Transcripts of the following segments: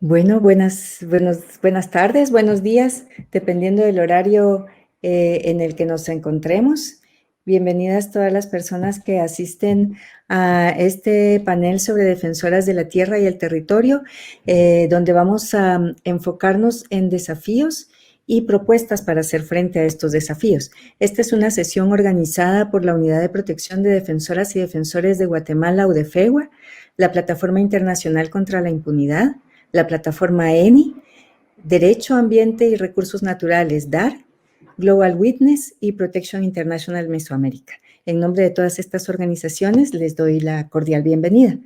Bueno, buenas tardes, buenos días, dependiendo del horario en el que nos encontremos. Bienvenidas todas las personas que asisten a este panel sobre defensoras de la tierra y el territorio, donde vamos a enfocarnos en desafíos y propuestas para hacer frente a estos desafíos. Esta es una sesión organizada por la Unidad de Protección de Defensoras y Defensores de Guatemala, UDEFEGUA, la Plataforma Internacional contra la Impunidad, la plataforma ENI, Derecho, Ambiente y Recursos Naturales, DAR, Global Witness y Protection International Mesoamérica. En nombre de todas estas organizaciones les doy la cordial bienvenida.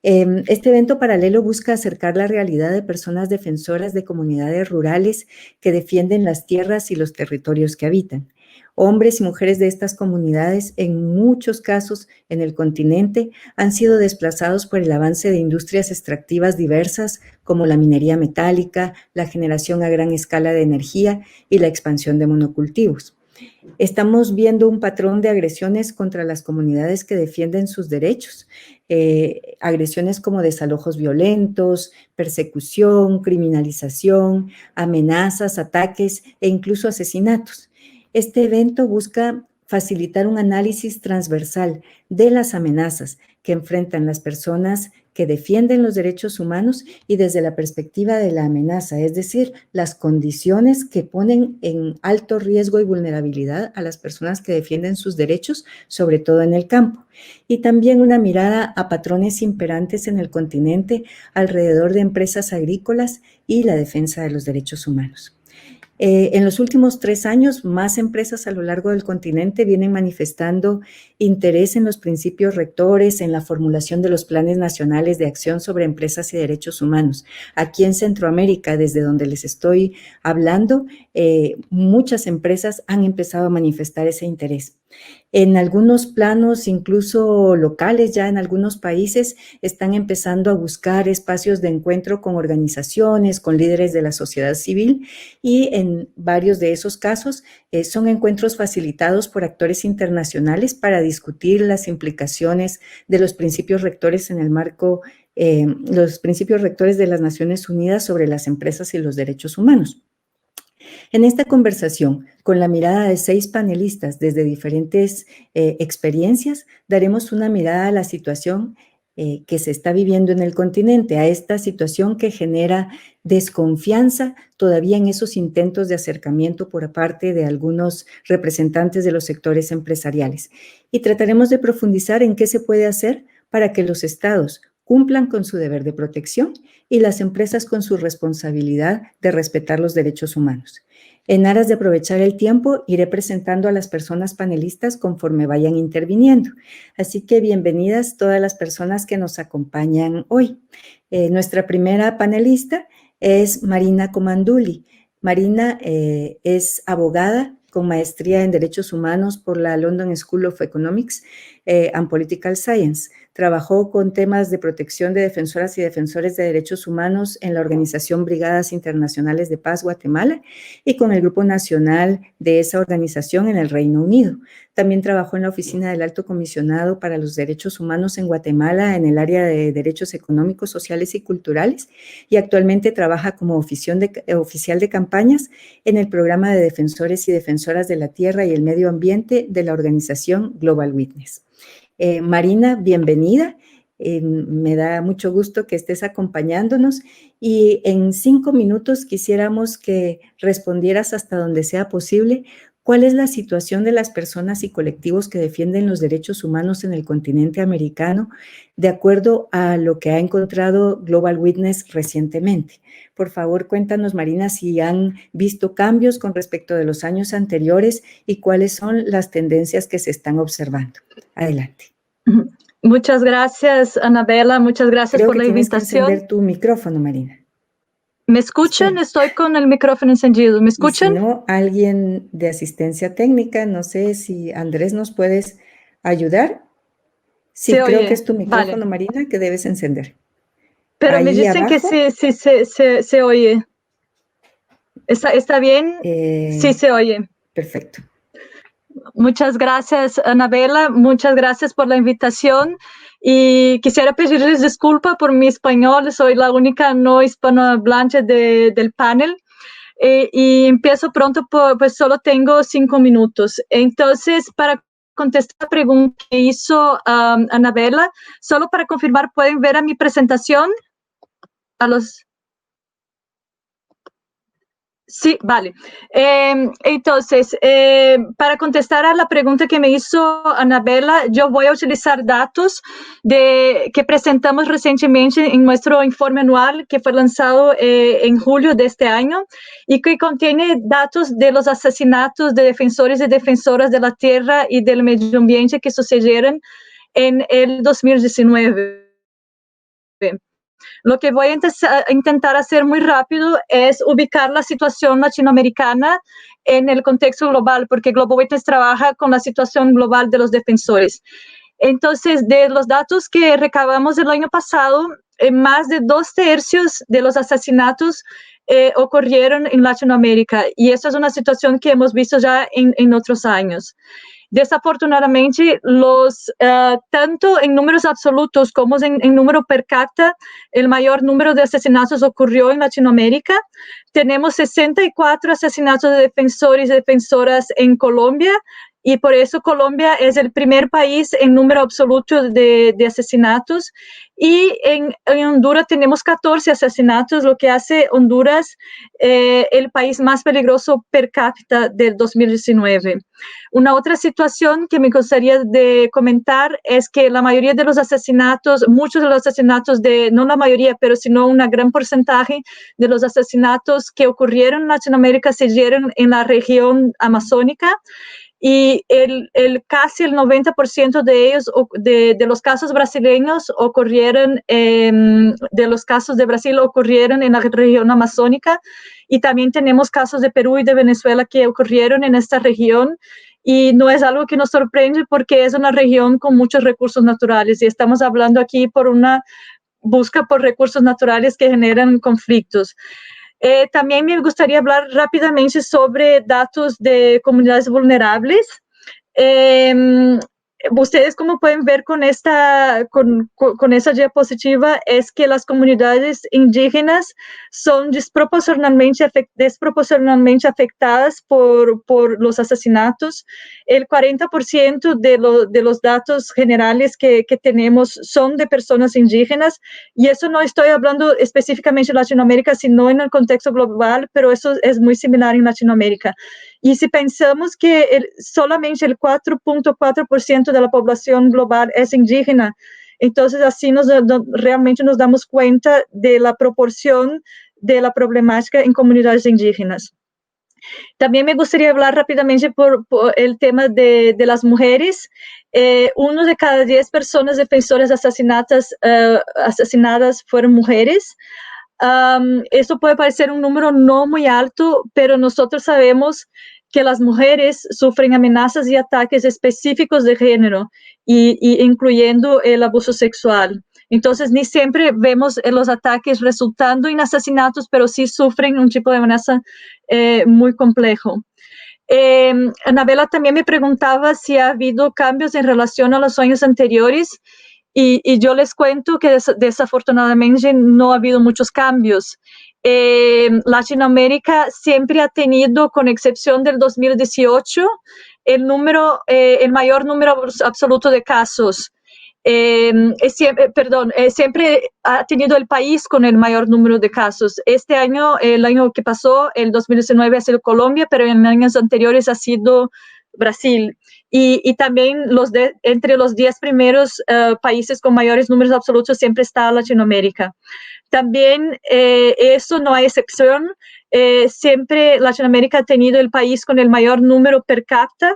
Este evento paralelo busca acercar la realidad de personas defensoras de comunidades rurales que defienden las tierras y los territorios que habitan. Hombres y mujeres de estas comunidades, en muchos casos en el continente, han sido desplazados por el avance de industrias extractivas diversas como la minería metálica, la generación a gran escala de energía y la expansión de monocultivos. Estamos viendo un patrón de agresiones contra las comunidades que defienden sus derechos, agresiones como desalojos violentos, persecución, criminalización, amenazas, ataques e incluso asesinatos. Este evento busca facilitar un análisis transversal de las amenazas que enfrentan las personas que defienden los derechos humanos y desde la perspectiva de la amenaza, es decir, las condiciones que ponen en alto riesgo y vulnerabilidad a las personas que defienden sus derechos, sobre todo en el campo. Y también una mirada a patrones imperantes en el continente alrededor de empresas agrícolas y la defensa de los derechos humanos. En los últimos 3 años, más empresas a lo largo del continente vienen manifestando interés en los principios rectores, en la formulación de los planes nacionales de acción sobre empresas y derechos humanos. Aquí en Centroamérica, desde donde les estoy hablando, muchas empresas han empezado a manifestar ese interés. En algunos planos, incluso locales, ya en algunos países, están empezando a buscar espacios de encuentro con organizaciones, con líderes de la sociedad civil, y en varios de esos casos son encuentros facilitados por actores internacionales para discutir las implicaciones de los principios rectores en el marco, los principios rectores de las Naciones Unidas sobre las empresas y los derechos humanos. En esta conversación, con la mirada de 6 panelistas desde diferentes experiencias, daremos una mirada a la situación que se está viviendo en el continente, a esta situación que genera desconfianza todavía en esos intentos de acercamiento por parte de algunos representantes de los sectores empresariales. Y trataremos de profundizar en qué se puede hacer para que los estados cumplan con su deber de protección y las empresas con su responsabilidad de respetar los derechos humanos. En aras de aprovechar el tiempo, iré presentando a las personas panelistas conforme vayan interviniendo. Así que bienvenidas todas las personas que nos acompañan hoy. Nuestra primera panelista es Marina Comanduli. Marina es abogada con maestría en Derechos Humanos por la London School of Economics and Political Science. Trabajó con temas de protección de defensoras y defensores de derechos humanos en la organización Brigadas Internacionales de Paz Guatemala y con el Grupo Nacional de esa organización en el Reino Unido. También trabajó en la Oficina del Alto Comisionado para los Derechos Humanos en Guatemala en el área de Derechos Económicos, Sociales y Culturales y actualmente trabaja como oficial de campañas en el programa de defensores y defensoras de la tierra y el medio ambiente de la organización Global Witness. Marina, bienvenida. Me da mucho gusto que estés acompañándonos y en 5 minutos quisiéramos que respondieras hasta donde sea posible cuál es la situación de las personas y colectivos que defienden los derechos humanos en el continente americano de acuerdo a lo que ha encontrado Global Witness recientemente. Por favor, cuéntanos, Marina, si han visto cambios con respecto de los años anteriores y cuáles son las tendencias que se están observando. Adelante. Muchas gracias, Anabela. Muchas gracias por la invitación. Creo que tienes que encender tu micrófono, Marina. ¿Me escuchan? Sí. Estoy con el micrófono encendido. ¿Me escuchan? Y si no, alguien de asistencia técnica, no sé si Andrés nos puedes ayudar. Sí, creo que es tu micrófono, vale. Marina, que debes encender. Pero ahí me dicen abajo, que sí se oye. ¿Está bien? Sí se oye. Perfecto. Muchas gracias, Anabela. Muchas gracias por la invitación. Y quisiera pedirles disculpas por mi español, soy la única no hispanohablante del panel. Y empiezo pronto, pues solo tengo 5 minutos. Entonces, para contestar la pregunta que hizo Anabela, solo para confirmar, ¿pueden ver a mi presentación? Sí, vale. Entonces, para contestar a la pregunta que me hizo Anabela, yo voy a utilizar datos que presentamos recientemente en nuestro informe anual que fue lanzado en julio de este año y que contiene datos de los asesinatos de defensores y defensoras de la tierra y del medio ambiente que sucedieron en el 2019. Lo que voy a intentar hacer muy rápido es ubicar la situación latinoamericana en el contexto global, porque Global Witness trabaja con la situación global de los defensores. Entonces, de los datos que recabamos el año pasado, más de 2/3 de los asesinatos ocurrieron en Latinoamérica, y esta es una situación que hemos visto ya en otros años. Desafortunadamente, tanto en números absolutos como en número per cápita, el mayor número de asesinatos ocurrió en Latinoamérica. Tenemos 64 asesinatos de defensores y defensoras en Colombia, y por eso Colombia es el primer país en número absoluto de asesinatos. Y en Honduras tenemos 14 asesinatos, lo que hace Honduras el país más peligroso per cápita del 2019. Una otra situación que me gustaría de comentar es que la mayoría de los asesinatos, muchos de los asesinatos, no la mayoría, pero sino un gran porcentaje de los asesinatos que ocurrieron en Latinoamérica se dieron en la región amazónica. Y casi el 90% de ellos, de los casos brasileños de los casos de Brasil ocurrieron en la región amazónica, y también tenemos casos de Perú y de Venezuela que ocurrieron en esta región, y no es algo que nos sorprende porque es una región con muchos recursos naturales, y estamos hablando aquí por una busca por recursos naturales que generan conflictos. También me gustaría hablar rápidamente sobre datos de comunidades vulnerables. Ustedes, como pueden ver con esta diapositiva, es que las comunidades indígenas son desproporcionalmente afectadas por los asesinatos. El 40% de los datos generales que tenemos son de personas indígenas, y eso no estoy hablando específicamente de Latinoamérica, sino en el contexto global, pero eso es muy similar en Latinoamérica. Y si pensamos que solamente el 4.4% de la población global es indígena, entonces así realmente nos damos cuenta de la proporción de la problemática en comunidades indígenas. También me gustaría hablar rápidamente por el tema de las mujeres. 1 de cada 10 personas defensoras asesinadas fueron mujeres. Eso puede parecer un número no muy alto, pero nosotros sabemos que las mujeres sufren amenazas y ataques específicos de género, y incluyendo el abuso sexual. Entonces, ni siempre vemos los ataques resultando en asesinatos, pero sí sufren un tipo de amenaza muy complejo. Anabela también me preguntaba si ha habido cambios en relación a los años anteriores, y yo les cuento que desafortunadamente no ha habido muchos cambios. Latinoamérica siempre ha tenido, con excepción del 2018, el mayor número absoluto de casos. Siempre ha tenido el país con el mayor número de casos. Este año, el año que pasó, el 2019, ha sido Colombia, pero en años anteriores ha sido Brasil. Y también entre los 10 primeros países con mayores números absolutos siempre está Latinoamérica. También eso no hay excepción. Siempre Latinoamérica ha tenido el país con el mayor número per cápita.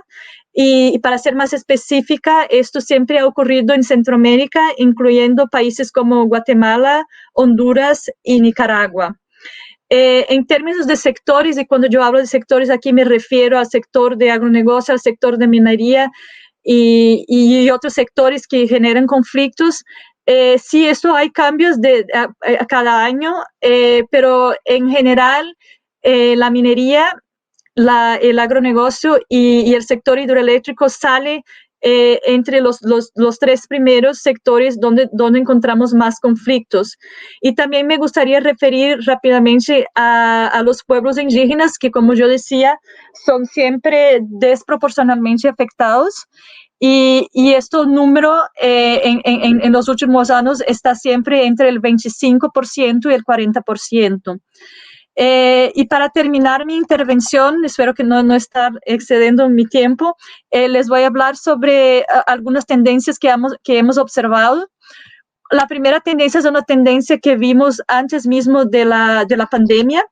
Y para ser más específica, esto siempre ha ocurrido en Centroamérica, incluyendo países como Guatemala, Honduras y Nicaragua. En términos de sectores, y cuando yo hablo de sectores aquí me refiero al sector de agronegocio, al sector de minería y otros sectores que generan conflictos. Sí, esto hay cambios a cada año, pero en general la minería, el agronegocio y el sector hidroeléctrico sale entre los tres primeros sectores donde encontramos más conflictos. Y también me gustaría referir rápidamente a los pueblos indígenas, que como yo decía, son siempre desproporcionalmente afectados. Y este número en los últimos años está siempre entre el 25% y el 40%. Y para terminar mi intervención, espero que no estar excediendo mi tiempo, les voy a hablar sobre algunas tendencias que hemos observado. La primera tendencia es una tendencia que vimos antes mismo de la pandemia,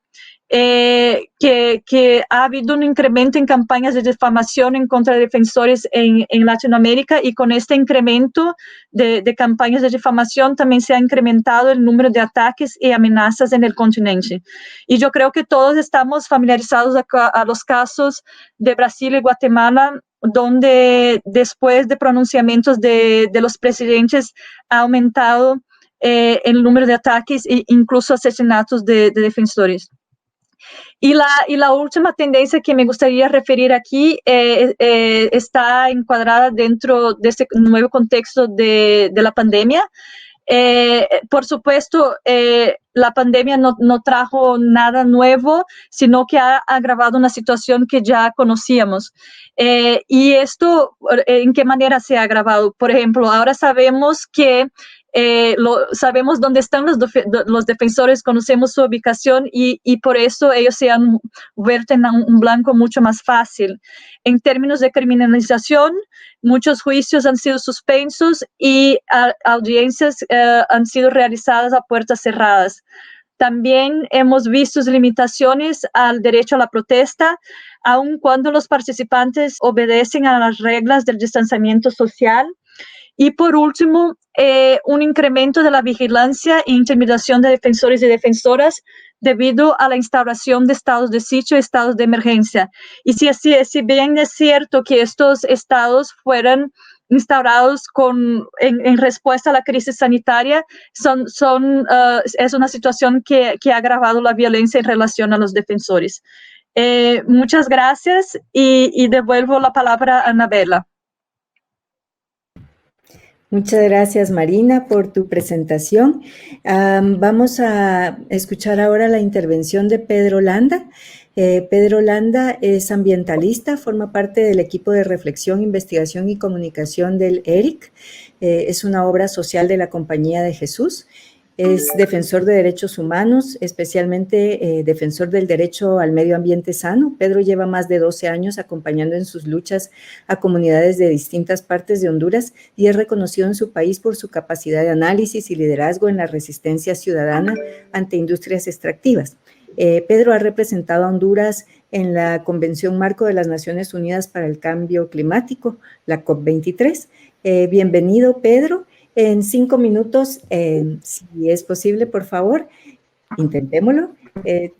que ha habido un incremento en campañas de difamación en contra de defensores en Latinoamérica, y con este incremento de campañas de difamación también se ha incrementado el número de ataques y amenazas en el continente. Y yo creo que todos estamos familiarizados a los casos de Brasil y Guatemala, donde después de pronunciamientos de los presidentes ha aumentado el número de ataques e incluso asesinatos de defensores. Y la última tendencia que me gustaría referir aquí está encuadrada dentro de este nuevo contexto de la pandemia. Por supuesto, la pandemia no trajo nada nuevo, sino que ha agravado una situación que ya conocíamos. Y esto, ¿en qué manera se ha agravado? Por ejemplo, ahora sabemos que sabemos dónde están los defensores, conocemos su ubicación y por eso ellos se han vuelto en un blanco mucho más fácil. En términos de criminalización, muchos juicios han sido suspensos y audiencias han sido realizadas a puertas cerradas. También hemos visto limitaciones al derecho a la protesta, aun cuando los participantes obedecen a las reglas del distanciamiento social. Y por último, un incremento de la vigilancia e intimidación de defensores y defensoras debido a la instauración de estados de sitio y estados de emergencia. Y si bien es cierto que estos estados fueran instaurados en respuesta a la crisis sanitaria, es una situación que ha agravado la violencia en relación a los defensores. Muchas gracias y devuelvo la palabra a Anabela. Muchas gracias, Marina, por tu presentación. Vamos a escuchar ahora la intervención de Pedro Landa. Pedro Landa es ambientalista, forma parte del equipo de reflexión, investigación y comunicación del ERIC. Es una obra social de la Compañía de Jesús. Es defensor de derechos humanos, especialmente defensor del derecho al medio ambiente sano. Pedro lleva más de 12 años acompañando en sus luchas a comunidades de distintas partes de Honduras y es reconocido en su país por su capacidad de análisis y liderazgo en la resistencia ciudadana ante industrias extractivas. Pedro ha representado a Honduras en la Convención Marco de las Naciones Unidas para el Cambio Climático, la COP23. Bienvenido, Pedro. En 5 minutos, si es posible, por favor, intentémoslo.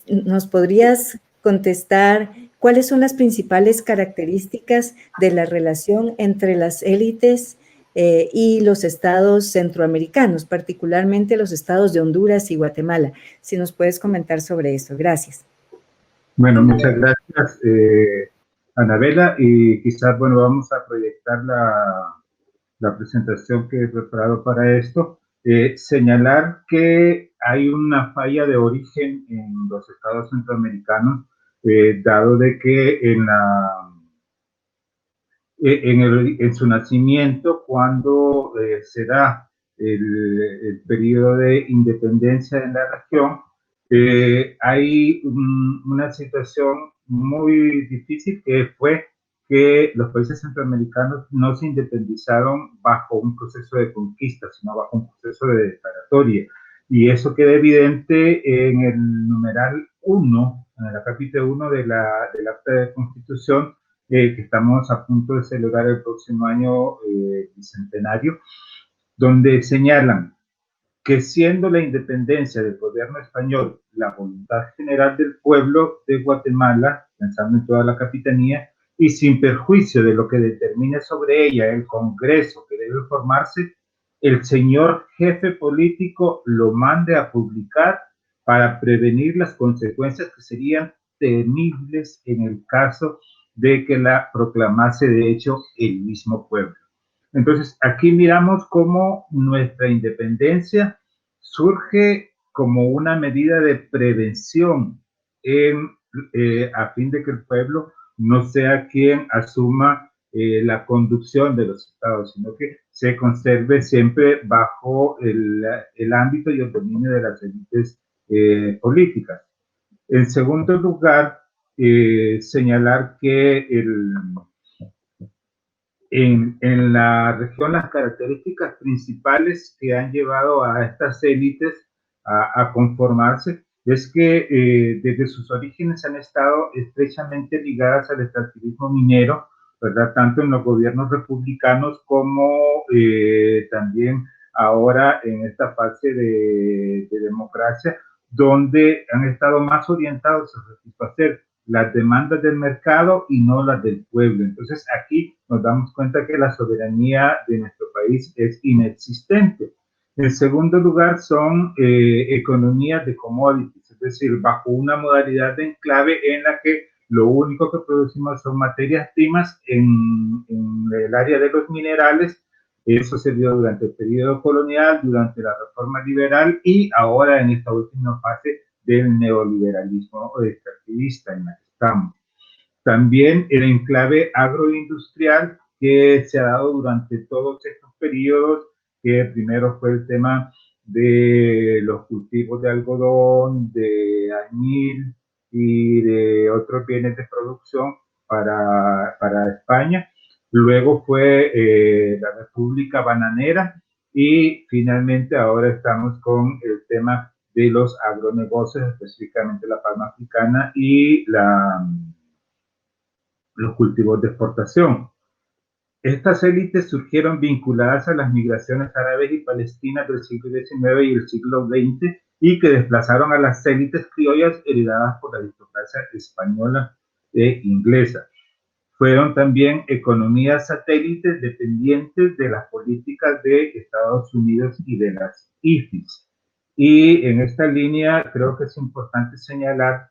¿Nos podrías contestar cuáles son las principales características de la relación entre las élites y los estados centroamericanos, particularmente los estados de Honduras y Guatemala? Si nos puedes comentar sobre eso. Gracias. Bueno, muchas gracias, Anabela, y quizás, bueno, vamos a proyectar la presentación que he preparado para esto. Señalar que hay una falla de origen en los estados centroamericanos, dado de que en su nacimiento, cuando se da el periodo de independencia en la región, hay una situación muy difícil que fue que los países centroamericanos no se independizaron bajo un proceso de conquista, sino bajo un proceso de declaratoria. Y eso queda evidente en el numeral 1, en el capítulo 1 del Acta de Constitución, que estamos a punto de celebrar el próximo año bicentenario, donde señalan que siendo la independencia del gobierno español la voluntad general del pueblo de Guatemala, pensando en toda la capitanía, y sin perjuicio de lo que determine sobre ella el Congreso que debe formarse, el señor jefe político lo mande a publicar para prevenir las consecuencias que serían temibles en el caso de que la proclamase de hecho el mismo pueblo. Entonces, aquí miramos cómo nuestra independencia surge como una medida de prevención a fin de que el pueblo no sea quien asuma la conducción de los estados, sino que se conserve siempre bajo el ámbito y el dominio de las élites políticas. En segundo lugar, señalar que en la región las características principales que han llevado a estas élites a conformarse es que desde sus orígenes han estado estrechamente ligadas al extractivismo minero, ¿verdad? Tanto en los gobiernos republicanos como también ahora en esta fase de democracia, donde han estado más orientados a satisfacer las demandas del mercado y no las del pueblo. Entonces aquí nos damos cuenta que la soberanía de nuestro país es inexistente. En segundo lugar son economías de commodities, es decir, bajo una modalidad de enclave en la que lo único que producimos son materias primas en el área de los minerales. Eso se dio durante el periodo colonial, durante la reforma liberal y ahora en esta última fase del neoliberalismo extractivista en la que estamos. También el enclave agroindustrial que se ha dado durante todos estos periodos, que primero fue el tema de los cultivos de algodón, de añil y de otros bienes de producción para España. Luego fue la República Bananera y finalmente ahora estamos con el tema de los agronegocios, específicamente la palma africana y los cultivos de exportación. Estas élites surgieron vinculadas a las migraciones árabes y palestinas del siglo XIX y el siglo XX y que desplazaron a las élites criollas heredadas por la aristocracia española e inglesa. Fueron también economías satélites dependientes de las políticas de Estados Unidos y de las IFIs. Y en esta línea creo que es importante señalar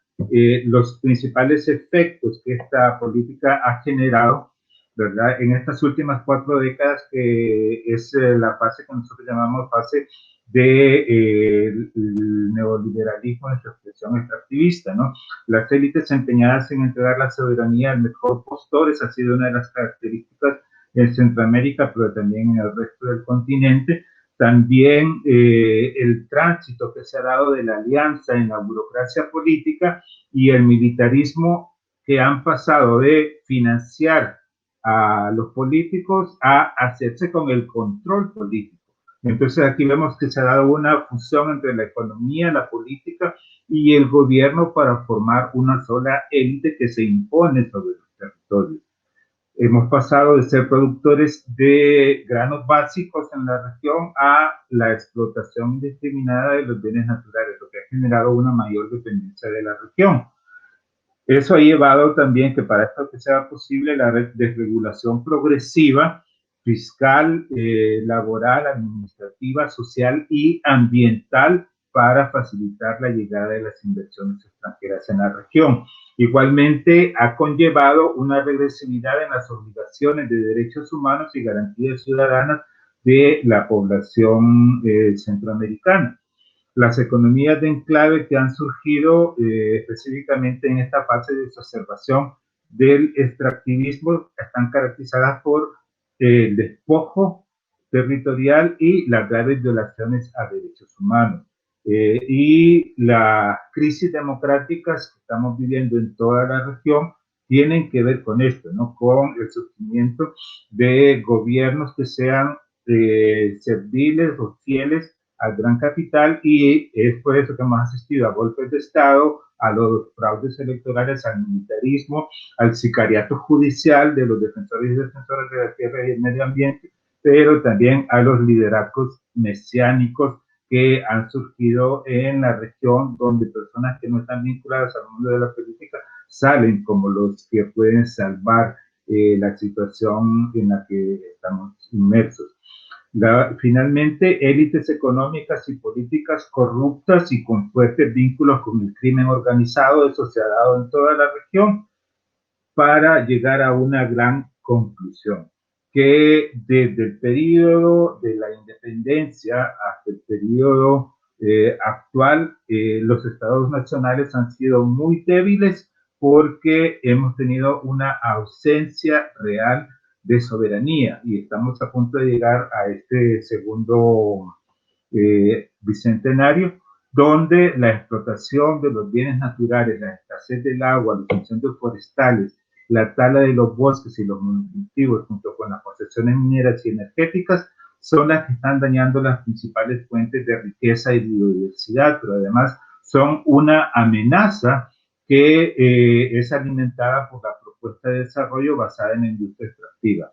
los principales efectos que esta política ha generado, ¿verdad? En estas últimas 4 décadas, que es la fase que nosotros llamamos fase de neoliberalismo en su expresión extractivista, ¿no? Las élites empeñadas en entregar la soberanía al mejor postor, esa ha sido una de las características en Centroamérica, pero también en el resto del continente. También el tránsito que se ha dado de la alianza en la burocracia política y el militarismo, que han pasado de financiar a los políticos a hacerse con el control político. Entonces aquí vemos que se ha dado una fusión entre la economía, la política y el gobierno para formar una sola élite que se impone sobre los territorios. Hemos pasado de ser productores de granos básicos en la región a la explotación indiscriminada de los bienes naturales, lo que ha generado una mayor dependencia de la región. Eso ha llevado también que para esto que sea posible la desregulación progresiva, fiscal, laboral, administrativa, social y ambiental para facilitar la llegada de las inversiones extranjeras en la región. Igualmente ha conllevado una regresividad en las obligaciones de derechos humanos y garantías ciudadanas de la población centroamericana. Las economías de enclave que han surgido específicamente en esta fase de exacerbación del extractivismo están caracterizadas por el despojo territorial y las graves violaciones a derechos humanos. Y las crisis democráticas que estamos viviendo en toda la región tienen que ver con esto, ¿no? Con el surgimiento de gobiernos que sean serviles o fieles al gran capital, y es por eso que hemos asistido a golpes de Estado, a los fraudes electorales, al militarismo, al sicariato judicial de los defensores y defensoras de la tierra y el medio ambiente, pero también a los liderazgos mesiánicos que han surgido en la región, donde personas que no están vinculadas al mundo de la política salen como los que pueden salvar la situación en la que estamos inmersos. Finalmente, élites económicas y políticas corruptas y con fuertes vínculos con el crimen organizado, eso se ha dado en toda la región. para llegar a una gran conclusión, que desde el periodo de la independencia hasta el periodo actual, los estados nacionales han sido muy débiles porque hemos tenido una ausencia real de soberanía y estamos a punto de llegar a este segundo bicentenario, donde la explotación de los bienes naturales, la escasez del agua, los incendios forestales, la tala de los bosques y los monocultivos, junto con las concesiones mineras y energéticas, son las que están dañando las principales fuentes de riqueza y biodiversidad, pero además son una amenaza que es alimentada por la propuesta de desarrollo basada en la industria extractiva.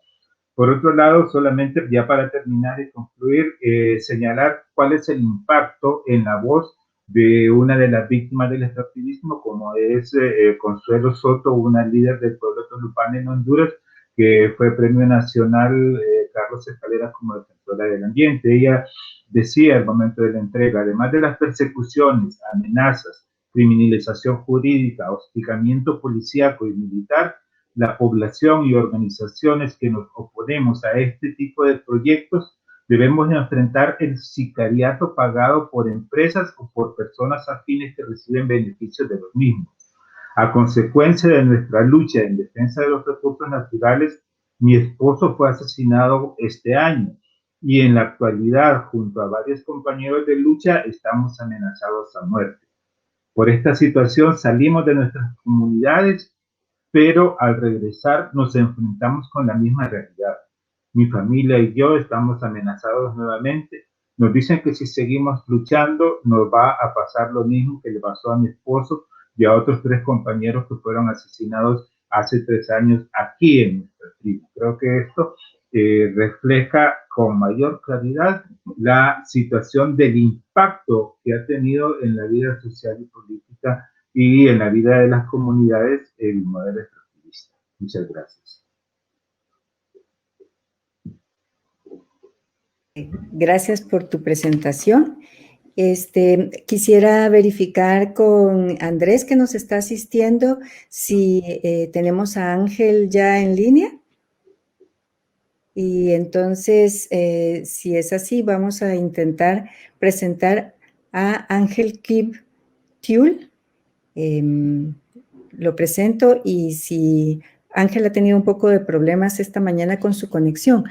Por otro lado, solamente ya para terminar y concluir, señalar cuál es el impacto en la voz de una de las víctimas del extractivismo, como es Consuelo Soto, una líder del pueblo tolupán en Honduras, que fue Premio Nacional Carlos Escalera como defensora del ambiente. Ella decía al momento de la entrega, además de las persecuciones, amenazas, criminalización jurídica, hostigamiento policíaco y militar, la población y organizaciones que nos oponemos a este tipo de proyectos debemos enfrentar el sicariato pagado por empresas o por personas afines que reciben beneficios de los mismos. A consecuencia de nuestra lucha en defensa de los recursos naturales, mi esposo fue asesinado este año y en la actualidad, junto a varios compañeros de lucha, estamos amenazados a muerte. Por esta situación salimos de nuestras comunidades, pero al regresar nos enfrentamos con la misma realidad. Mi familia y yo estamos amenazados nuevamente. Nos dicen que si seguimos luchando nos va a pasar lo mismo que le pasó a mi esposo y a otros 3 compañeros que fueron asesinados hace 3 años aquí en nuestra tribu. Creo que esto refleja con mayor claridad la situación del impacto que ha tenido en la vida social y política y en la vida de las comunidades el modelo extractivista. Muchas gracias. Gracias por tu presentación. Quisiera verificar con Andrés, que nos está asistiendo, si tenemos a Ángel ya en línea. Y entonces, si es así, vamos a intentar presentar a Ángel Kib Tiul. Lo presento y si Ángel ha tenido un poco de problemas esta mañana con su conexión.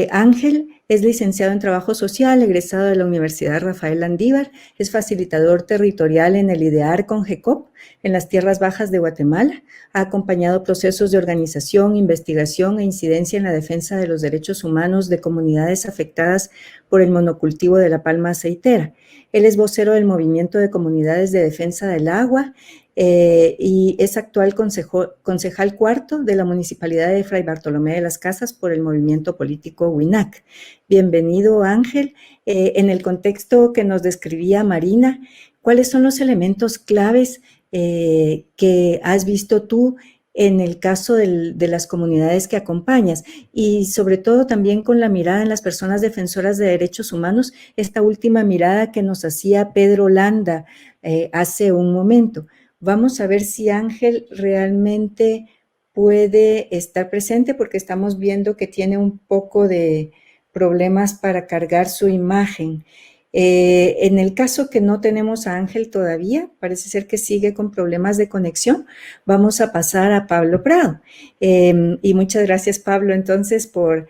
Ángel es licenciado en Trabajo Social, egresado de la Universidad Rafael Landívar, es facilitador territorial en el IDEAR con GECOP en las tierras bajas de Guatemala, ha acompañado procesos de organización, investigación e incidencia en la defensa de los derechos humanos de comunidades afectadas por el monocultivo de la palma aceitera. Él es vocero del Movimiento de Comunidades de Defensa del Agua y es actual concejal cuarto de la Municipalidad de Fray Bartolomé de las Casas por el movimiento político WINAC. Bienvenido, Ángel. En el contexto que nos describía Marina, ¿cuáles son los elementos claves que has visto tú en el caso de las comunidades que acompañas y sobre todo también con la mirada en las personas defensoras de derechos humanos, esta última mirada que nos hacía Pedro Landa hace un momento? Vamos a ver si Ángel realmente puede estar presente porque estamos viendo que tiene un poco de problemas para cargar su imagen. En el caso que no tenemos a Ángel todavía, parece ser que sigue con problemas de conexión, vamos a pasar a Pablo Prado. Y muchas gracias, Pablo, entonces, por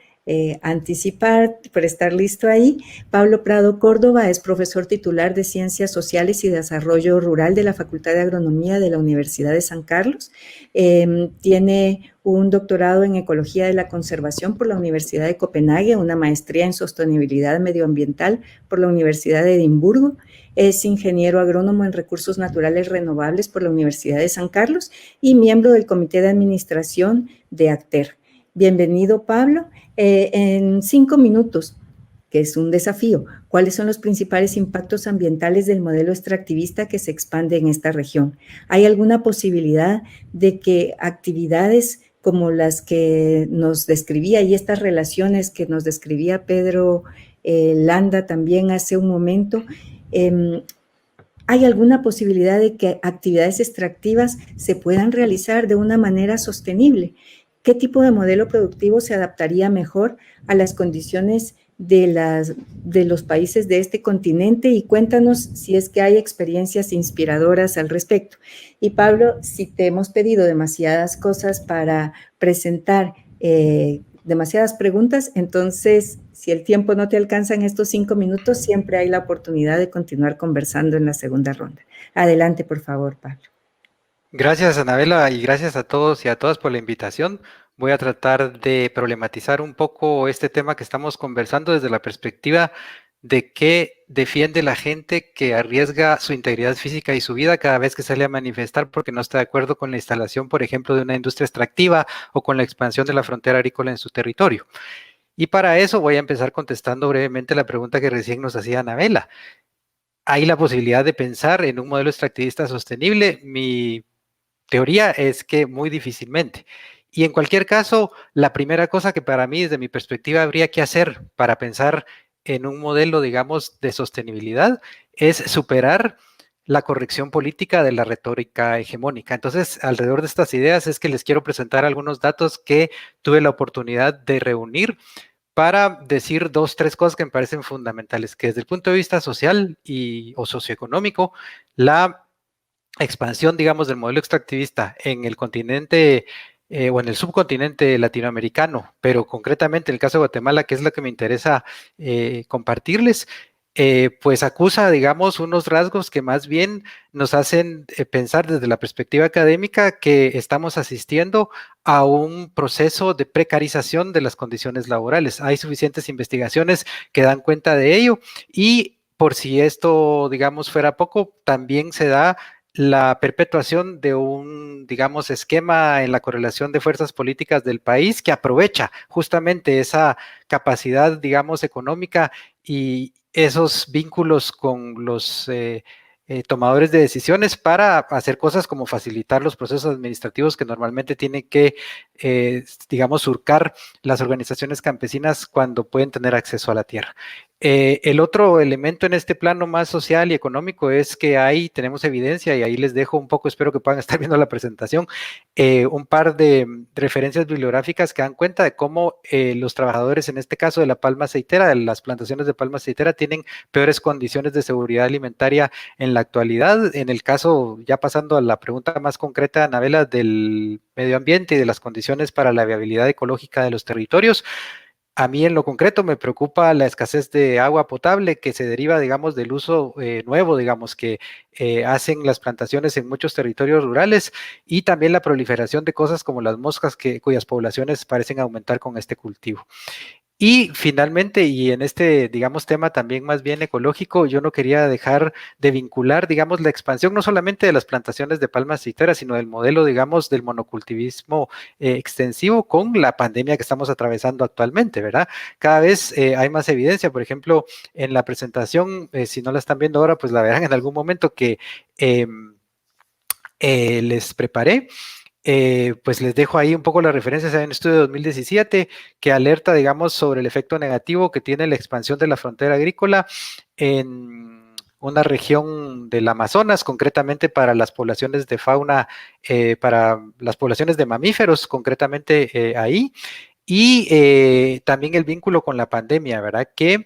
anticipar, por estar listo ahí. Pablo Prado Córdoba es profesor titular de Ciencias Sociales y Desarrollo Rural de la Facultad de Agronomía de la Universidad de San Carlos. Tiene un doctorado en Ecología de la Conservación por la Universidad de Copenhague, una maestría en Sostenibilidad Medioambiental por la Universidad de Edimburgo. Es ingeniero agrónomo en Recursos Naturales Renovables por la Universidad de San Carlos y miembro del Comité de Administración de ACTER. Bienvenido, Pablo. En 5 minutos, que es un desafío, ¿cuáles son los principales impactos ambientales del modelo extractivista que se expande en esta región? ¿Hay alguna posibilidad de que actividades como las que nos describía y estas relaciones que nos describía Pedro Landa también hace un momento, ¿Hay alguna posibilidad de que actividades extractivas se puedan realizar de una manera sostenible? ¿Qué tipo de modelo productivo se adaptaría mejor a las condiciones de los países de este continente? Y cuéntanos si es que hay experiencias inspiradoras al respecto. Y Pablo, si te hemos pedido demasiadas cosas para presentar, demasiadas preguntas, entonces, si el tiempo no te alcanza en estos 5 minutos, siempre hay la oportunidad de continuar conversando en la segunda ronda. Adelante, por favor, Pablo. Gracias, Anabela, y gracias a todos y a todas por la invitación. Voy a tratar de problematizar un poco este tema que estamos conversando desde la perspectiva de qué defiende la gente que arriesga su integridad física y su vida cada vez que sale a manifestar porque no está de acuerdo con la instalación, por ejemplo, de una industria extractiva o con la expansión de la frontera agrícola en su territorio. Y para eso voy a empezar contestando brevemente la pregunta que recién nos hacía Anabela. ¿Hay la posibilidad de pensar en un modelo extractivista sostenible? Mi teoría es que muy difícilmente. Y en cualquier caso, la primera cosa que para mí, desde mi perspectiva, habría que hacer para pensar en un modelo, digamos, de sostenibilidad es superar la corrección política de la retórica hegemónica. Entonces, alrededor de estas ideas es que les quiero presentar algunos datos que tuve la oportunidad de reunir para decir 2, 3 cosas que me parecen fundamentales, que desde el punto de vista social o socioeconómico, la expansión, digamos, del modelo extractivista en el continente o en el subcontinente latinoamericano, pero concretamente en el caso de Guatemala, que es lo que me interesa compartirles, pues acusa, digamos, unos rasgos que más bien nos hacen pensar desde la perspectiva académica que estamos asistiendo a un proceso de precarización de las condiciones laborales. Hay suficientes investigaciones que dan cuenta de ello y por si esto, digamos, fuera poco, también se da la perpetuación de un, digamos, esquema en la correlación de fuerzas políticas del país que aprovecha justamente esa capacidad, digamos, económica y esos vínculos con los tomadores de decisiones para hacer cosas como facilitar los procesos administrativos que normalmente tienen que, digamos, surcar las organizaciones campesinas cuando pueden tener acceso a la tierra. El otro elemento en este plano más social y económico es que ahí tenemos evidencia, y ahí les dejo un poco, espero que puedan estar viendo la presentación, un par de referencias bibliográficas que dan cuenta de cómo los trabajadores, en este caso de la palma aceitera, de las plantaciones de palma aceitera, tienen peores condiciones de seguridad alimentaria en la actualidad. En el caso, ya pasando a la pregunta más concreta, Anabela, del medio ambiente y de las condiciones para la viabilidad ecológica de los territorios, a mí en lo concreto me preocupa la escasez de agua potable que se deriva, digamos, del uso nuevo, digamos, que hacen las plantaciones en muchos territorios rurales y también la proliferación de cosas como las moscas cuyas poblaciones parecen aumentar con este cultivo. Y finalmente, y en este, digamos, tema también más bien ecológico, yo no quería dejar de vincular, digamos, la expansión no solamente de las plantaciones de palma aceitera, sino del modelo, digamos, del monocultivismo extensivo con la pandemia que estamos atravesando actualmente, ¿verdad? Cada vez hay más evidencia, por ejemplo, en la presentación, si no la están viendo ahora, pues la verán en algún momento que les preparé. Pues les dejo ahí un poco las referencias. Hay un estudio de 2017 que alerta, digamos, sobre el efecto negativo que tiene la expansión de la frontera agrícola en una región del Amazonas, concretamente para las poblaciones de fauna, para las poblaciones de mamíferos, concretamente ahí, y también el vínculo con la pandemia, ¿verdad? Que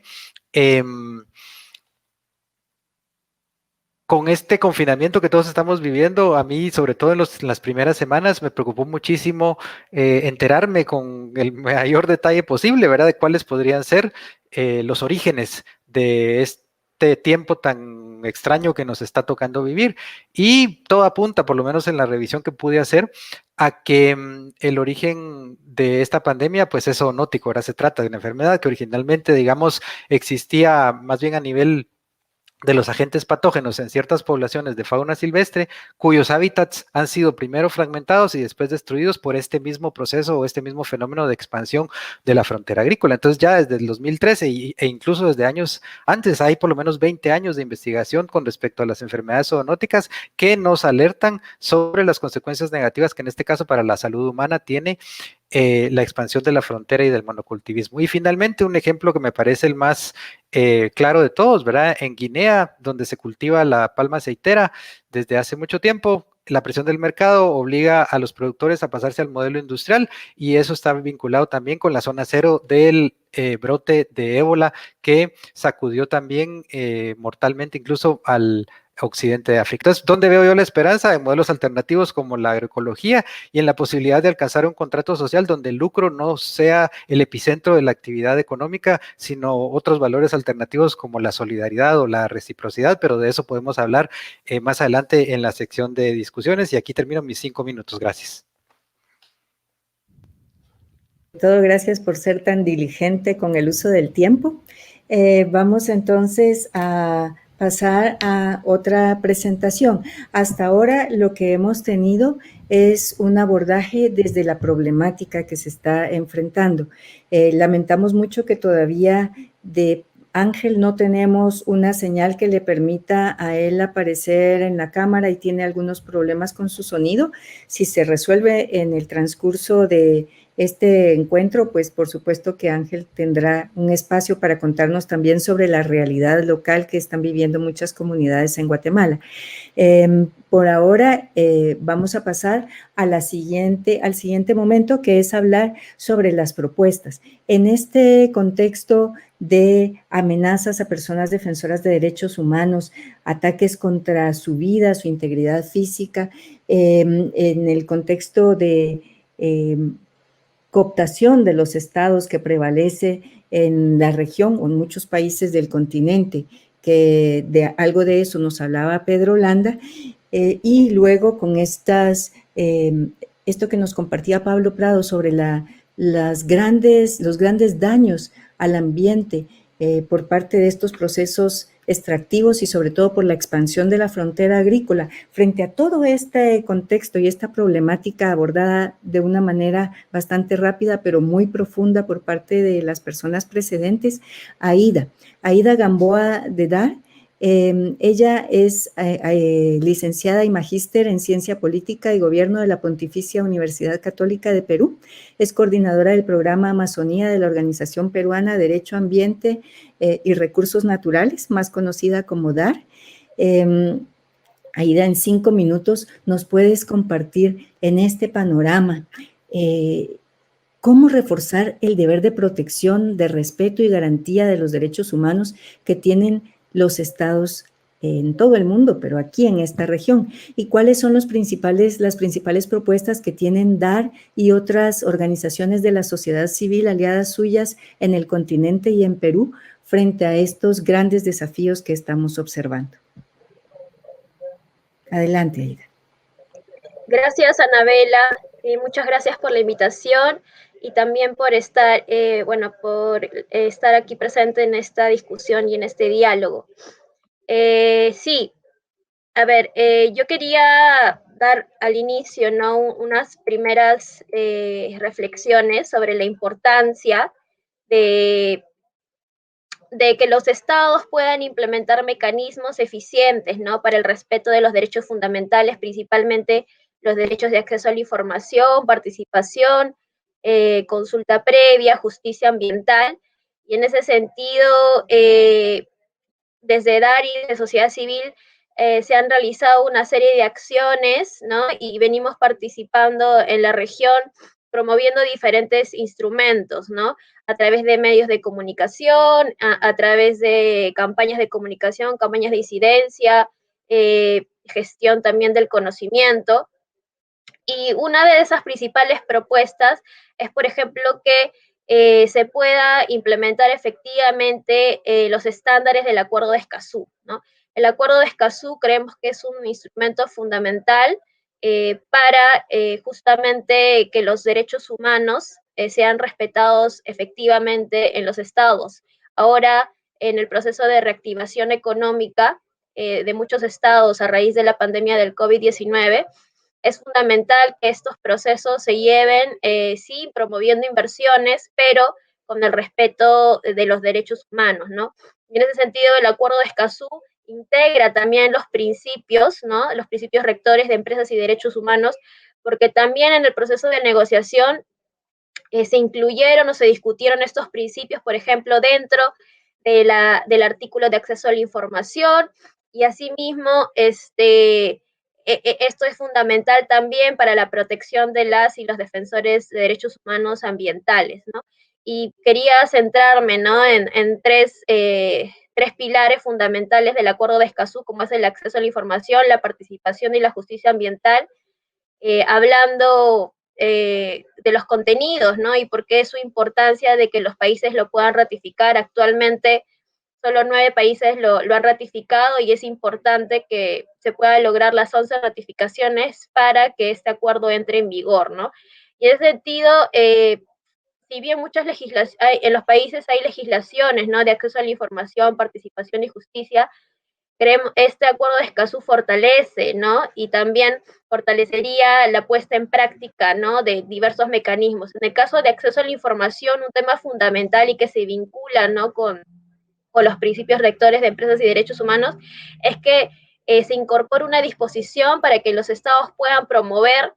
con este confinamiento que todos estamos viviendo, a mí, sobre todo en las primeras semanas, me preocupó muchísimo enterarme con el mayor detalle posible, ¿verdad? De cuáles podrían ser los orígenes de este tiempo tan extraño que nos está tocando vivir. Y todo apunta, por lo menos en la revisión que pude hacer, a que el origen de esta pandemia, pues es zoonótico. Ahora se trata de una enfermedad que originalmente, digamos, existía más bien a nivel de los agentes patógenos en ciertas poblaciones de fauna silvestre, cuyos hábitats han sido primero fragmentados y después destruidos por este mismo proceso o este mismo fenómeno de expansión de la frontera agrícola. Entonces ya desde el 2013 e incluso desde años antes hay por lo menos 20 años de investigación con respecto a las enfermedades zoonóticas que nos alertan sobre las consecuencias negativas que en este caso para la salud humana tiene la expansión de la frontera y del monocultivismo. Y finalmente, un ejemplo que me parece el más claro de todos, ¿verdad? En Guinea, donde se cultiva la palma aceitera desde hace mucho tiempo, la presión del mercado obliga a los productores a pasarse al modelo industrial y eso está vinculado también con la zona cero del brote de ébola que sacudió también mortalmente incluso al occidente de África. Entonces, ¿dónde veo yo la esperanza? En modelos alternativos como la agroecología y en la posibilidad de alcanzar un contrato social donde el lucro no sea el epicentro de la actividad económica, sino otros valores alternativos como la solidaridad o la reciprocidad, pero de eso podemos hablar más adelante en la sección de discusiones y aquí termino mis 5 minutos. Gracias. Todo, gracias por ser tan diligente con el uso del tiempo. Vamos entonces a pasar a otra presentación. Hasta ahora lo que hemos tenido es un abordaje desde la problemática que se está enfrentando. Lamentamos mucho que todavía de Ángel no tenemos una señal que le permita a él aparecer en la cámara y tiene algunos problemas con su sonido. Si se resuelve en el transcurso de este encuentro, pues por supuesto que Ángel tendrá un espacio para contarnos también sobre la realidad local que están viviendo muchas comunidades en Guatemala. Por ahora vamos a pasar a al siguiente momento, que es hablar sobre las propuestas. En este contexto de amenazas a personas defensoras de derechos humanos, ataques contra su vida, su integridad física, en el contexto de cooptación de los estados que prevalece en la región o en muchos países del continente, que de algo de eso nos hablaba Pedro Landa, y luego con esto que nos compartía Pablo Prado sobre los grandes daños al ambiente por parte de estos procesos extractivos y sobre todo por la expansión de la frontera agrícola. Frente a todo este contexto y esta problemática abordada de una manera bastante rápida pero muy profunda por parte de las personas precedentes, Aida Gamboa de Dar, ella es licenciada y magíster en Ciencia Política y Gobierno de la Pontificia Universidad Católica de Perú. Es coordinadora del programa Amazonía de la Organización Peruana Derecho, Ambiente y Recursos Naturales, más conocida como DAR. Aida, en 5 minutos nos puedes compartir en este panorama cómo reforzar el deber de protección, de respeto y garantía de los derechos humanos que tienen los estados en todo el mundo, pero aquí en esta región, y cuáles son las principales propuestas que tienen DAR y otras organizaciones de la sociedad civil aliadas suyas en el continente y en Perú frente a estos grandes desafíos que estamos observando. Adelante, Aida. Gracias, Anabela, muchas gracias por la invitación y también por estar, estar aquí presente en esta discusión y en este diálogo. Sí, a ver, yo quería dar al inicio, ¿no?, unas primeras reflexiones sobre la importancia de que los estados puedan implementar mecanismos eficientes, ¿no?, para el respeto de los derechos fundamentales, principalmente los derechos de acceso a la información, participación, consulta previa, justicia ambiental. Y en ese sentido, desde DAR y de sociedad civil se han realizado una serie de acciones, ¿no?, y venimos participando en la región promoviendo diferentes instrumentos, ¿no?, a través de medios de comunicación, a través de campañas de comunicación, campañas de incidencia, gestión también del conocimiento. Y una de esas principales propuestas es, por ejemplo, que se pueda implementar efectivamente los estándares del Acuerdo de Escazú, ¿no? El Acuerdo de Escazú creemos que es un instrumento fundamental para justamente que los derechos humanos sean respetados efectivamente en los estados. Ahora, en el proceso de reactivación económica de muchos estados a raíz de la pandemia del COVID-19, es fundamental que estos procesos se lleven, sí, promoviendo inversiones, pero con el respeto de los derechos humanos, ¿no? Y en ese sentido, el Acuerdo de Escazú integra también los principios, ¿no?, los principios rectores de empresas y derechos humanos, porque también en el proceso de negociación se incluyeron o se discutieron estos principios, por ejemplo, dentro del artículo de acceso a la información, y asimismo, esto es fundamental también para la protección de las y los defensores de derechos humanos ambientales, ¿no? Y quería centrarme, ¿no?, en tres pilares fundamentales del Acuerdo de Escazú, como es el acceso a la información, la participación y la justicia ambiental, hablando de los contenidos, ¿no? Y por qué es su importancia de que los países lo puedan ratificar. Actualmente solo 9 países lo han ratificado, y es importante que se puedan lograr las 11 ratificaciones para que este acuerdo entre en vigor, ¿no? Y en ese sentido, si bien en los países hay legislaciones, ¿no?, de acceso a la información, participación y justicia, este acuerdo de Escazú fortalece, ¿no? Y también fortalecería la puesta en práctica, ¿no?, de diversos mecanismos. En el caso de acceso a la información, un tema fundamental y que se vincula, ¿no?, con los principios rectores de empresas y derechos humanos, es que se incorpora una disposición para que los estados puedan promover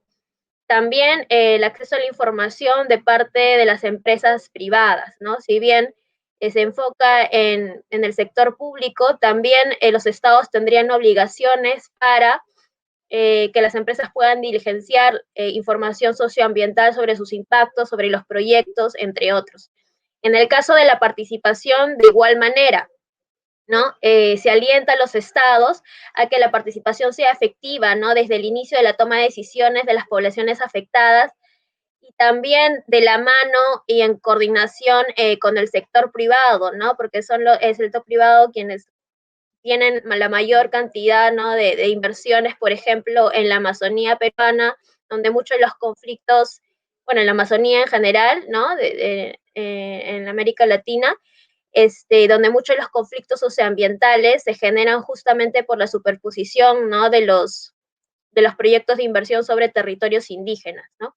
también el acceso a la información de parte de las empresas privadas, ¿no? Si bien se enfoca en el sector público, también los estados tendrían obligaciones para que las empresas puedan diligenciar información socioambiental sobre sus impactos, sobre los proyectos, entre otros. En el caso de la participación, de igual manera, ¿no? Se alienta a los estados a que la participación sea efectiva, ¿no?, desde el inicio de la toma de decisiones de las poblaciones afectadas, y también de la mano y en coordinación con el sector privado, ¿no? Porque son el sector privado quienes tienen la mayor cantidad, ¿no?, de inversiones, por ejemplo, en la Amazonía peruana, donde muchos de los conflictos, bueno, en la Amazonía en general, ¿no?, en América Latina, donde muchos de los conflictos socioambientales se generan justamente por la superposición, ¿no?, de los proyectos de inversión sobre territorios indígenas, ¿no?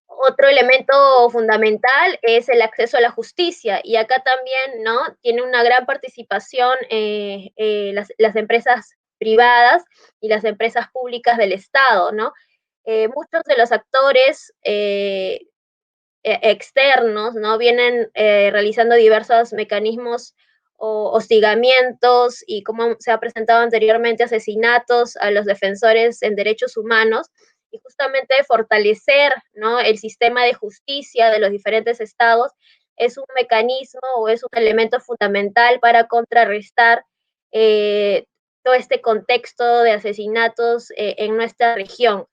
Otro elemento fundamental es el acceso a la justicia, y acá también, ¿no?, tiene una gran participación las empresas privadas y las empresas públicas del Estado, ¿no? Muchos de los actores externos, ¿no?, vienen realizando diversos mecanismos o hostigamientos y, como se ha presentado anteriormente, asesinatos a los defensores en derechos humanos, y justamente fortalecer, ¿no?, el sistema de justicia de los diferentes estados es un mecanismo o es un elemento fundamental para contrarrestar todo este contexto de asesinatos en nuestra región.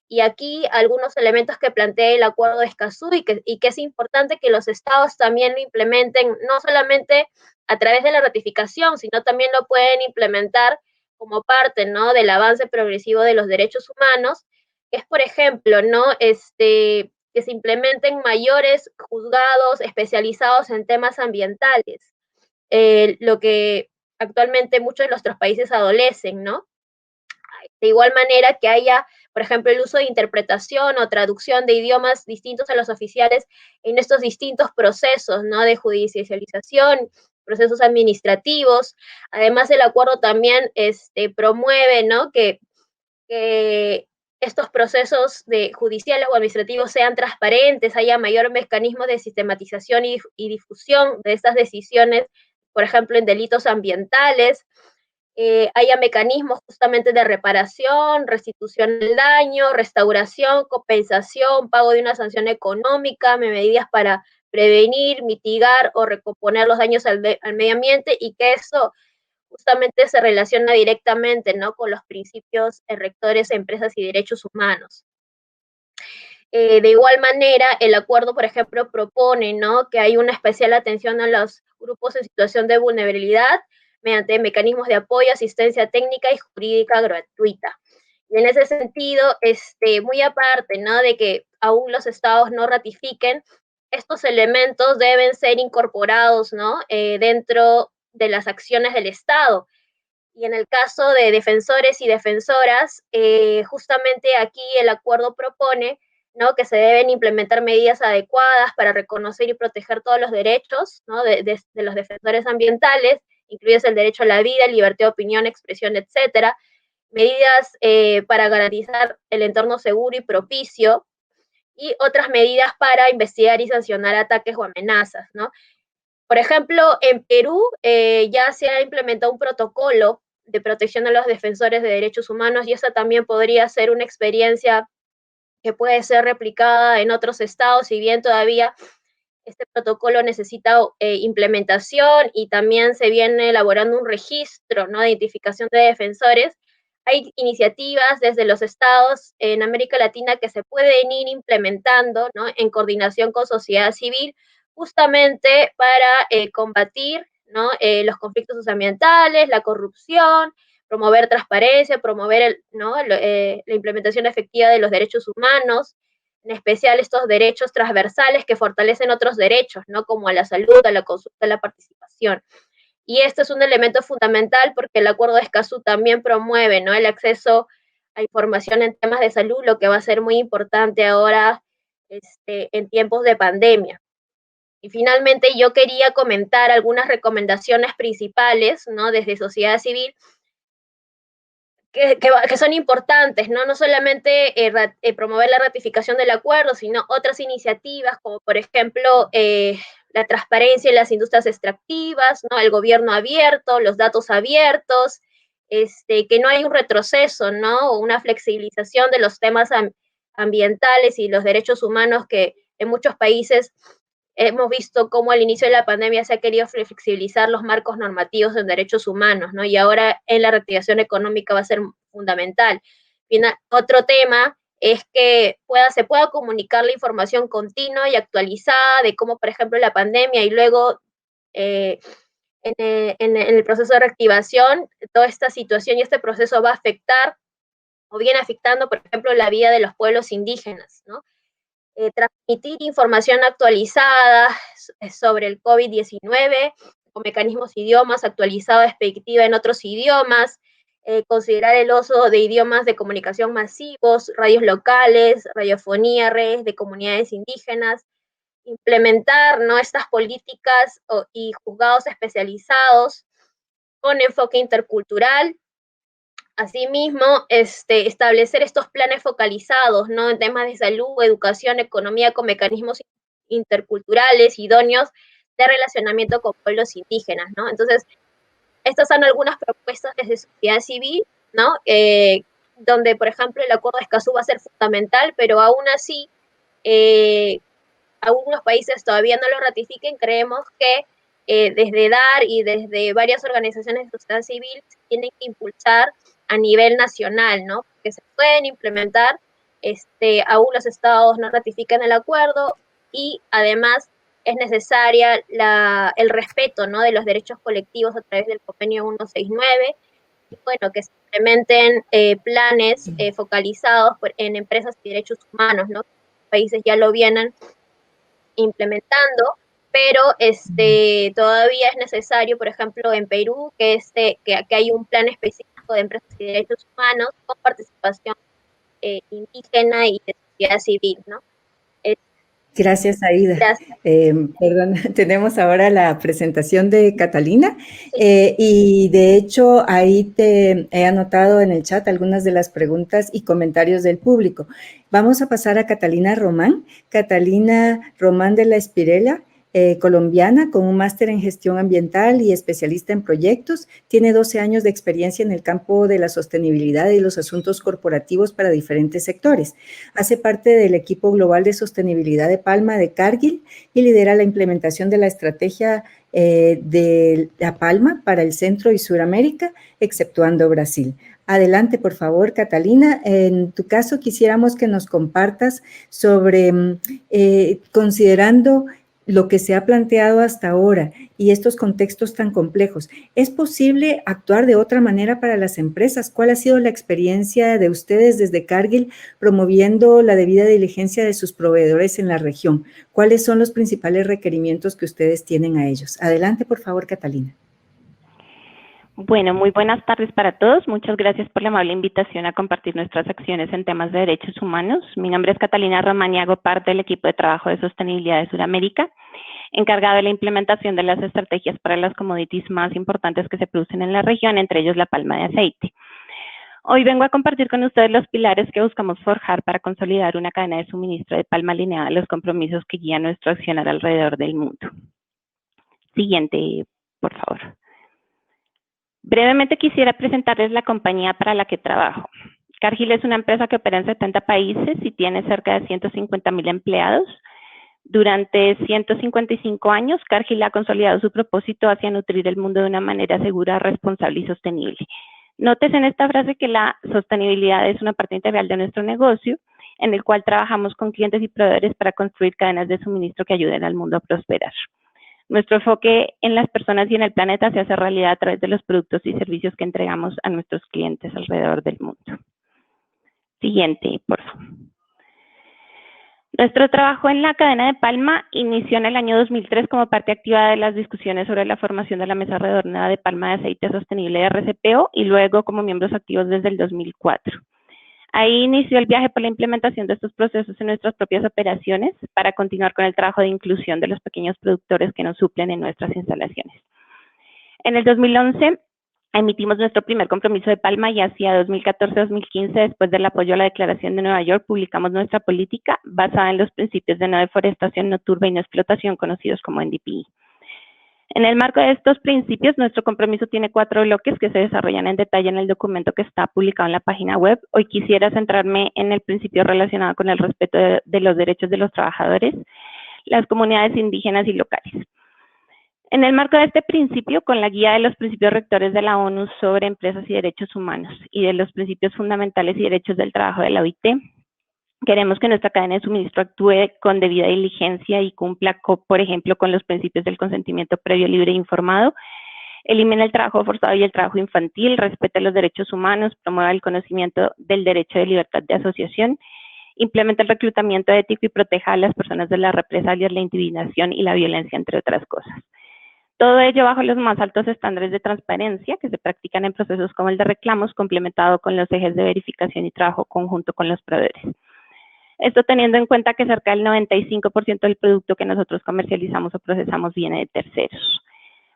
Y aquí algunos elementos que plantea el Acuerdo de Escazú, y que es importante que los estados también lo implementen, no solamente a través de la ratificación, sino también lo pueden implementar como parte, ¿no?, del avance progresivo de los derechos humanos, que es, por ejemplo, ¿no?, que se implementen mayores juzgados especializados en temas ambientales, lo que actualmente muchos de nuestros países adolecen, ¿no? De igual manera que haya, por ejemplo, el uso de interpretación o traducción de idiomas distintos a los oficiales en estos distintos procesos, ¿no?, de judicialización, procesos administrativos. Además, el acuerdo también promueve, ¿no?, que estos procesos judiciales o administrativos sean transparentes, haya mayor mecanismo de sistematización y difusión de estas decisiones, por ejemplo, en delitos ambientales, haya mecanismos justamente de reparación, restitución del daño, restauración, compensación, pago de una sanción económica, medidas para prevenir, mitigar o recomponer los daños al medio ambiente, y que eso justamente se relaciona directamente, ¿no?, con los principios rectores de empresas y derechos humanos. De igual manera, el acuerdo, por ejemplo, propone, ¿no?, que hay una especial atención a los grupos en situación de vulnerabilidad mediante mecanismos de apoyo, asistencia técnica y jurídica gratuita. Y en ese sentido, muy aparte, ¿no?, de que aún los estados no ratifiquen, estos elementos deben ser incorporados, ¿no?, dentro de las acciones del Estado. Y en el caso de defensores y defensoras, justamente aquí el acuerdo propone, ¿no?, que se deben implementar medidas adecuadas para reconocer y proteger todos los derechos, ¿no?, de los defensores ambientales, incluidos el derecho a la vida, libertad de opinión, expresión, etcétera, medidas para garantizar el entorno seguro y propicio, y otras medidas para investigar y sancionar ataques o amenazas, ¿no? Por ejemplo, en Perú ya se ha implementado un protocolo de protección a los defensores de derechos humanos y esa también podría ser una experiencia que puede ser replicada en otros estados, si bien todavía este protocolo necesita implementación y también se viene elaborando un registro, ¿no?, de identificación de defensores. Hay iniciativas desde los estados en América Latina que se pueden ir implementando, ¿no?, en coordinación con sociedad civil, justamente para combatir, ¿no?, los conflictos socioambientales, la corrupción, promover transparencia, promover la implementación efectiva de los derechos humanos, en especial estos derechos transversales que fortalecen otros derechos, ¿no?, como a la salud, a la consulta, a la participación. Y este es un elemento fundamental porque el Acuerdo de Escazú también promueve, ¿no?, el acceso a información en temas de salud, lo que va a ser muy importante ahora en tiempos de pandemia. Y finalmente yo quería comentar algunas recomendaciones principales, ¿no?, desde sociedad civil, que son importantes, ¿no? No solamente promover la ratificación del acuerdo, sino otras iniciativas, como por ejemplo la transparencia en las industrias extractivas, ¿no?, el gobierno abierto, los datos abiertos, que no hay un retroceso, ¿no?, o una flexibilización de los temas ambientales y los derechos humanos que en muchos países hemos visto cómo al inicio de la pandemia se ha querido flexibilizar los marcos normativos en derechos humanos, ¿no? Y ahora en la reactivación económica va a ser fundamental. Otro tema es que se pueda comunicar la información continua y actualizada de cómo, por ejemplo, la pandemia y luego en el proceso de reactivación, toda esta situación y este proceso va a afectar o viene afectando, por ejemplo, la vida de los pueblos indígenas, ¿no? Transmitir información actualizada sobre el COVID-19 con mecanismos idiomas, actualizada expectativa en otros idiomas, considerar el uso de idiomas de comunicación masivos, radios locales, radiofonía, redes de comunidades indígenas, implementar, ¿no?, estas políticas y juzgados especializados con enfoque intercultural. Asimismo, establecer estos planes focalizados, ¿no?, en temas de salud, educación, economía, con mecanismos interculturales idóneos de relacionamiento con pueblos indígenas, ¿no? Entonces, estas son algunas propuestas desde sociedad civil, ¿no?, donde, por ejemplo, el Acuerdo de Escazú va a ser fundamental, pero aún así, algunos países todavía no lo ratifiquen. Creemos que desde DAR y desde varias organizaciones de sociedad civil se tienen que impulsar a nivel nacional, ¿no?, que se pueden implementar, aún los estados no ratifican el acuerdo y además es necesaria el respeto, ¿no?, de los derechos colectivos a través del convenio 169, y bueno, que se implementen planes focalizados en empresas y derechos humanos, ¿no? Los países ya lo vienen implementando, pero todavía es necesario, por ejemplo, en Perú, que hay un plan específico de empresas y derechos humanos con participación indígena y de sociedad civil, ¿no? Gracias, Aida. Gracias. Perdón, tenemos ahora la presentación de Catalina Sí. y de hecho ahí te he anotado en el chat algunas de las preguntas y comentarios del público. Vamos a pasar a Catalina Román. Catalina Román de la Espirela, colombiana, con un máster en gestión ambiental y especialista en proyectos. Tiene 12 años de experiencia en el campo de la sostenibilidad y los asuntos corporativos para diferentes sectores. Hace parte del equipo global de sostenibilidad de Palma de Cargill y lidera la implementación de la estrategia de la Palma para el Centro y Suramérica, exceptuando Brasil. Adelante, por favor, Catalina. En tu caso, quisiéramos que nos compartas sobre, considerando lo que se ha planteado hasta ahora y estos contextos tan complejos, ¿es posible actuar de otra manera para las empresas? ¿Cuál ha sido la experiencia de ustedes desde Cargill promoviendo la debida diligencia de sus proveedores en la región? ¿Cuáles son los principales requerimientos que ustedes tienen a ellos? Adelante, por favor, Catalina. Bueno, muy buenas tardes para todos. Muchas gracias por la amable invitación a compartir nuestras acciones en temas de derechos humanos. Mi nombre es Catalina Román y hago parte del equipo de trabajo de sostenibilidad de Sudamérica, encargado de la implementación de las estrategias para las commodities más importantes que se producen en la región, entre ellos la palma de aceite. Hoy vengo a compartir con ustedes los pilares que buscamos forjar para consolidar una cadena de suministro de palma alineada a los compromisos que guían nuestro accionar alrededor del mundo. Siguiente, por favor. Brevemente quisiera presentarles la compañía para la que trabajo. Cargill es una empresa que opera en 70 países y tiene cerca de 150.000 empleados. Durante 155 años, Cargill ha consolidado su propósito hacia nutrir el mundo de una manera segura, responsable y sostenible. Nótese en esta frase que la sostenibilidad es una parte integral de nuestro negocio, en el cual trabajamos con clientes y proveedores para construir cadenas de suministro que ayuden al mundo a prosperar. Nuestro enfoque en las personas y en el planeta se hace realidad a través de los productos y servicios que entregamos a nuestros clientes alrededor del mundo. Siguiente, por favor. Nuestro trabajo en la cadena de palma inició en el año 2003 como parte activa de las discusiones sobre la formación de la Mesa Redonda de Palma de Aceite Sostenible de RCPO y luego como miembros activos desde el 2004. Ahí inició el viaje por la implementación de estos procesos en nuestras propias operaciones para continuar con el trabajo de inclusión de los pequeños productores que nos suplen en nuestras instalaciones. En el 2011 emitimos nuestro primer compromiso de palma y hacia 2014-2015, después del apoyo a la Declaración de Nueva York, publicamos nuestra política basada en los principios de no deforestación, no turba y no explotación, conocidos como NDPI. En el marco de estos principios, nuestro compromiso tiene 4 bloques que se desarrollan en detalle en el documento que está publicado en la página web. Hoy quisiera centrarme en el principio relacionado con el respeto de los derechos de los trabajadores, las comunidades indígenas y locales. En el marco de este principio, con la guía de los principios rectores de la ONU sobre empresas y derechos humanos y de los principios fundamentales y derechos del trabajo de la OIT, queremos que nuestra cadena de suministro actúe con debida diligencia y cumpla, por ejemplo, con los principios del consentimiento previo, libre e informado, elimine el trabajo forzado y el trabajo infantil, respete los derechos humanos, promueva el conocimiento del derecho de libertad de asociación, implemente el reclutamiento ético y proteja a las personas de las represalias, la intimidación y la violencia, entre otras cosas. Todo ello bajo los más altos estándares de transparencia que se practican en procesos como el de reclamos, complementado con los ejes de verificación y trabajo conjunto con los proveedores. Esto teniendo en cuenta que cerca del 95% del producto que nosotros comercializamos o procesamos viene de terceros.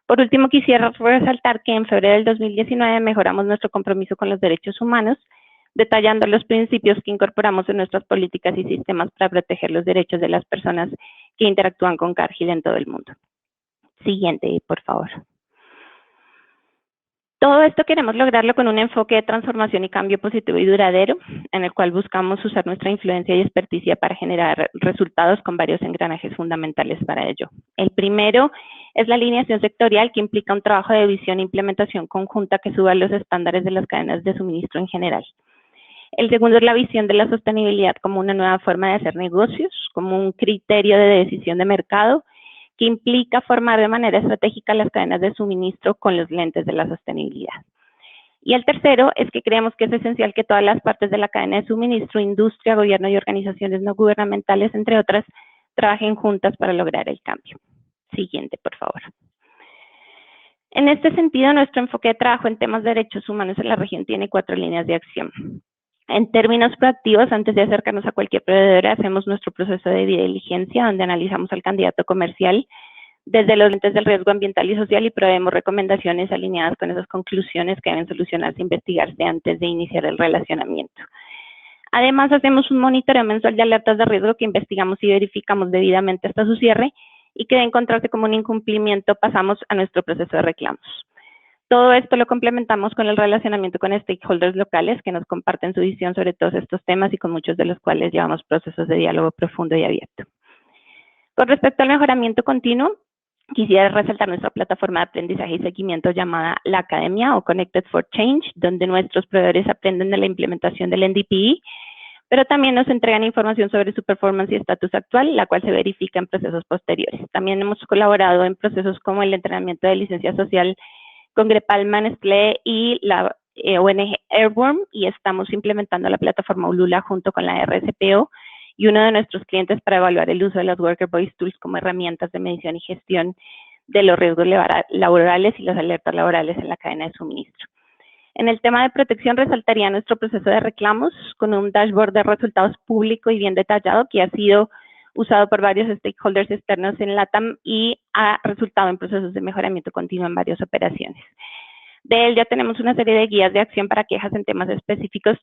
Por último, quisiera resaltar que en febrero del 2019 mejoramos nuestro compromiso con los derechos humanos, detallando los principios que incorporamos en nuestras políticas y sistemas para proteger los derechos de las personas que interactúan con Cargill en todo el mundo. Siguiente, por favor. Todo esto queremos lograrlo con un enfoque de transformación y cambio positivo y duradero, en el cual buscamos usar nuestra influencia y experticia para generar resultados con varios engranajes fundamentales para ello. El primero es la alineación sectorial, que implica un trabajo de visión e implementación conjunta que suba los estándares de las cadenas de suministro en general. El segundo es la visión de la sostenibilidad como una nueva forma de hacer negocios, como un criterio de decisión de mercado, que implica formar de manera estratégica las cadenas de suministro con los lentes de la sostenibilidad. Y el tercero es que creemos que es esencial que todas las partes de la cadena de suministro, industria, gobierno y organizaciones no gubernamentales, entre otras, trabajen juntas para lograr el cambio. Siguiente, por favor. En este sentido, nuestro enfoque de trabajo en temas de derechos humanos en la región tiene 4 líneas de acción. En términos proactivos, antes de acercarnos a cualquier proveedor, hacemos nuestro proceso de diligencia, donde analizamos al candidato comercial desde los lentes del riesgo ambiental y social y proveemos recomendaciones alineadas con esas conclusiones que deben solucionarse e investigarse antes de iniciar el relacionamiento. Además, hacemos un monitoreo mensual de alertas de riesgo que investigamos y verificamos debidamente hasta su cierre y que de encontrarse como un incumplimiento pasamos a nuestro proceso de reclamos. Todo esto lo complementamos con el relacionamiento con stakeholders locales que nos comparten su visión sobre todos estos temas y con muchos de los cuales llevamos procesos de diálogo profundo y abierto. Con respecto al mejoramiento continuo, quisiera resaltar nuestra plataforma de aprendizaje y seguimiento llamada La Academia o Connected for Change, donde nuestros proveedores aprenden de la implementación del NDPI, pero también nos entregan información sobre su performance y estatus actual, la cual se verifica en procesos posteriores. También hemos colaborado en procesos como el entrenamiento de licencia social con Grepalma, Nestlé y la ONG Airworm, y estamos implementando la plataforma Ulula junto con la RCPO y uno de nuestros clientes para evaluar el uso de las Worker Voice Tools como herramientas de medición y gestión de los riesgos laborales y las alertas laborales en la cadena de suministro. En el tema de protección, resaltaría nuestro proceso de reclamos con un dashboard de resultados público y bien detallado que ha sido usado por varios stakeholders externos en LATAM y ha resultado en procesos de mejoramiento continuo en varias operaciones. De él ya tenemos una serie de guías de acción para quejas en temas específicos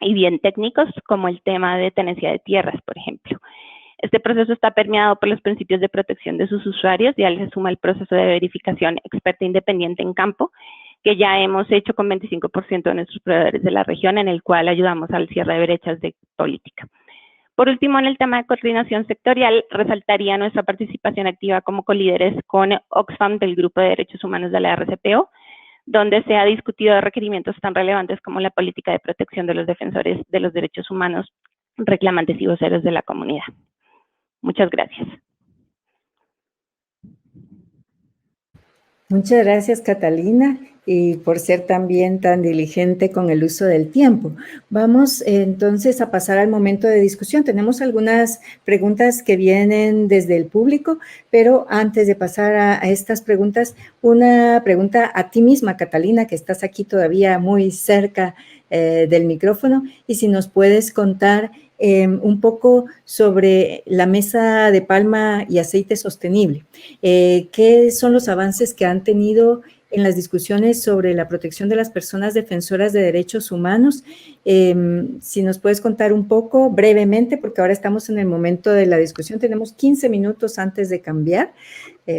y bien técnicos, como el tema de tenencia de tierras, por ejemplo. Este proceso está permeado por los principios de protección de sus usuarios y al se suma el proceso de verificación experta independiente en campo, que ya hemos hecho con 25% de nuestros proveedores de la región, en el cual ayudamos al cierre de brechas de política. Por último, en el tema de coordinación sectorial, resaltaría nuestra participación activa como colíderes con Oxfam del Grupo de Derechos Humanos de la RCPO, donde se ha discutido requerimientos tan relevantes como la política de protección de los defensores de los derechos humanos, reclamantes y voceros de la comunidad. Muchas gracias. Muchas gracias, Catalina, y por ser también tan diligente con el uso del tiempo. Vamos entonces a pasar al momento de discusión. Tenemos algunas preguntas que vienen desde el público, pero antes de pasar a estas preguntas, una pregunta a ti misma, Catalina, que estás aquí todavía muy cerca del micrófono, y si nos puedes contar un poco sobre la mesa de palma y aceite sostenible. ¿Qué son los avances que han tenido en las discusiones sobre la protección de las personas defensoras de derechos humanos? Si nos puedes contar un poco brevemente, porque ahora estamos en el momento de la discusión, tenemos 15 minutos antes de cambiar,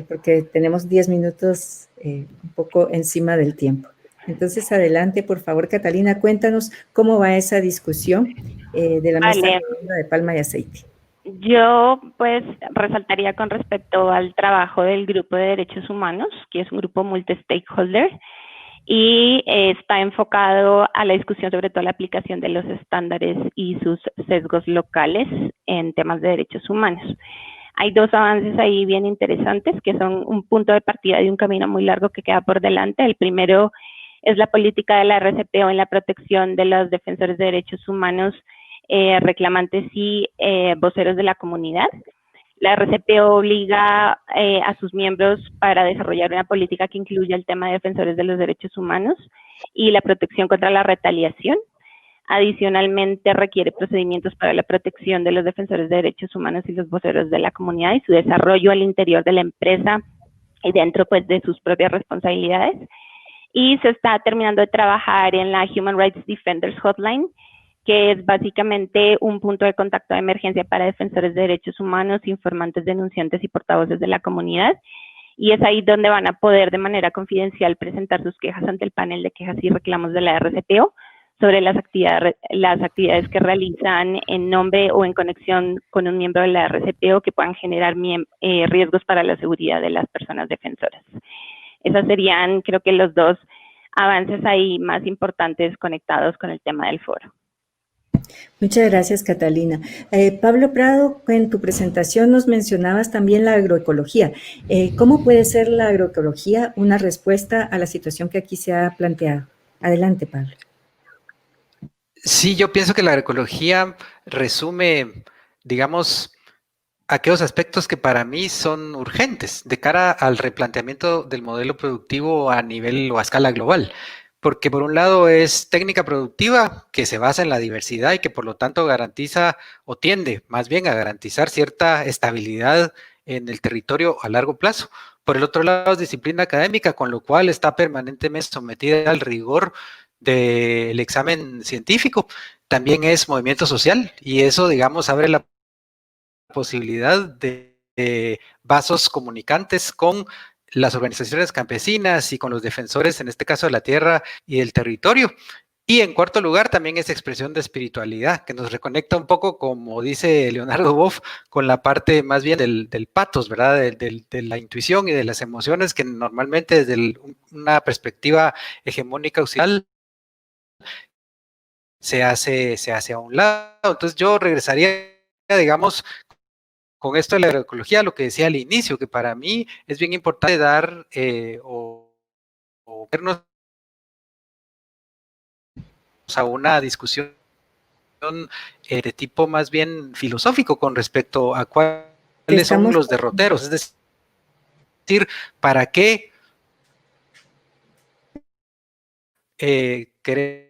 porque tenemos 10 minutos un poco encima del tiempo. Entonces, adelante, por favor, Catalina, cuéntanos cómo va esa discusión de la mesa de palma y aceite. Yo, pues, resaltaría con respecto al trabajo del Grupo de Derechos Humanos, que es un grupo multi-stakeholder, y está enfocado a la discusión sobre todo la aplicación de los estándares y sus sesgos locales en temas de derechos humanos. Hay dos avances ahí bien interesantes, que son un punto de partida de un camino muy largo que queda por delante. El primero es la política de la RCPO en la protección de los defensores de derechos humanos, reclamantes y voceros de la comunidad. La RCPO obliga a sus miembros para desarrollar una política que incluya el tema de defensores de los derechos humanos y la protección contra la retaliación. Adicionalmente, requiere procedimientos para la protección de los defensores de derechos humanos y los voceros de la comunidad y su desarrollo al interior de la empresa y dentro, pues, de sus propias responsabilidades. Y se está terminando de trabajar en la Human Rights Defenders Hotline, que es básicamente un punto de contacto de emergencia para defensores de derechos humanos, informantes, denunciantes y portavoces de la comunidad. Y es ahí donde van a poder de manera confidencial presentar sus quejas ante el panel de quejas y reclamos de la RCPO sobre las actividades que realizan en nombre o en conexión con un miembro de la RCPO que puedan generar riesgos para la seguridad de las personas defensoras. Esos serían, creo que, los dos avances ahí más importantes conectados con el tema del foro. Muchas gracias, Catalina. Pablo Prado, en tu presentación nos mencionabas también la agroecología. ¿Cómo puede ser la agroecología una respuesta a la situación que aquí se ha planteado? Adelante, Pablo. Sí, yo pienso que la agroecología resume, digamos, aquellos aspectos que para mí son urgentes de cara al replanteamiento del modelo productivo a nivel o a escala global. Porque por un lado es técnica productiva que se basa en la diversidad y que por lo tanto garantiza o tiende más bien a garantizar cierta estabilidad en el territorio a largo plazo. Por el otro lado es disciplina académica, con lo cual está permanentemente sometida al rigor del examen científico. También es movimiento social y eso, digamos, abre la posibilidad de vasos comunicantes con las organizaciones campesinas y con los defensores, en este caso de la tierra y del territorio. Y en cuarto lugar, también es expresión de espiritualidad, que nos reconecta un poco, como dice Leonardo Boff, con la parte más bien del pathos, ¿verdad? De la intuición y de las emociones que normalmente desde una perspectiva hegemónica occidental se hace a un lado. Entonces yo regresaría, digamos, con esto de la agroecología, lo que decía al inicio, que para mí es bien importante dar o vernos a una discusión de tipo más bien filosófico con respecto a cuáles son los derroteros, es decir, ¿para qué queremos,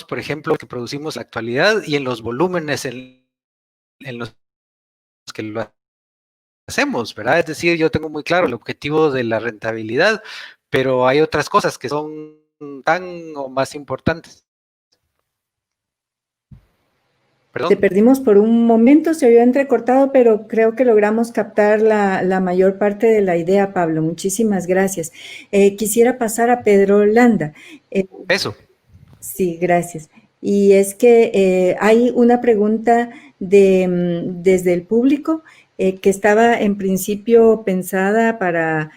por ejemplo, que producimos la actualidad y en los volúmenes en los que lo hacemos, ¿verdad? Es decir, yo tengo muy claro el objetivo de la rentabilidad, pero hay otras cosas que son tan o más importantes. ¿Perdón? Te perdimos por un momento, se oyó entrecortado, pero creo que logramos captar la mayor parte de la idea, Pablo. Muchísimas gracias. Quisiera pasar a Pedro Landa. Eso. Sí, gracias. Y es que hay una pregunta desde el público que estaba en principio pensada para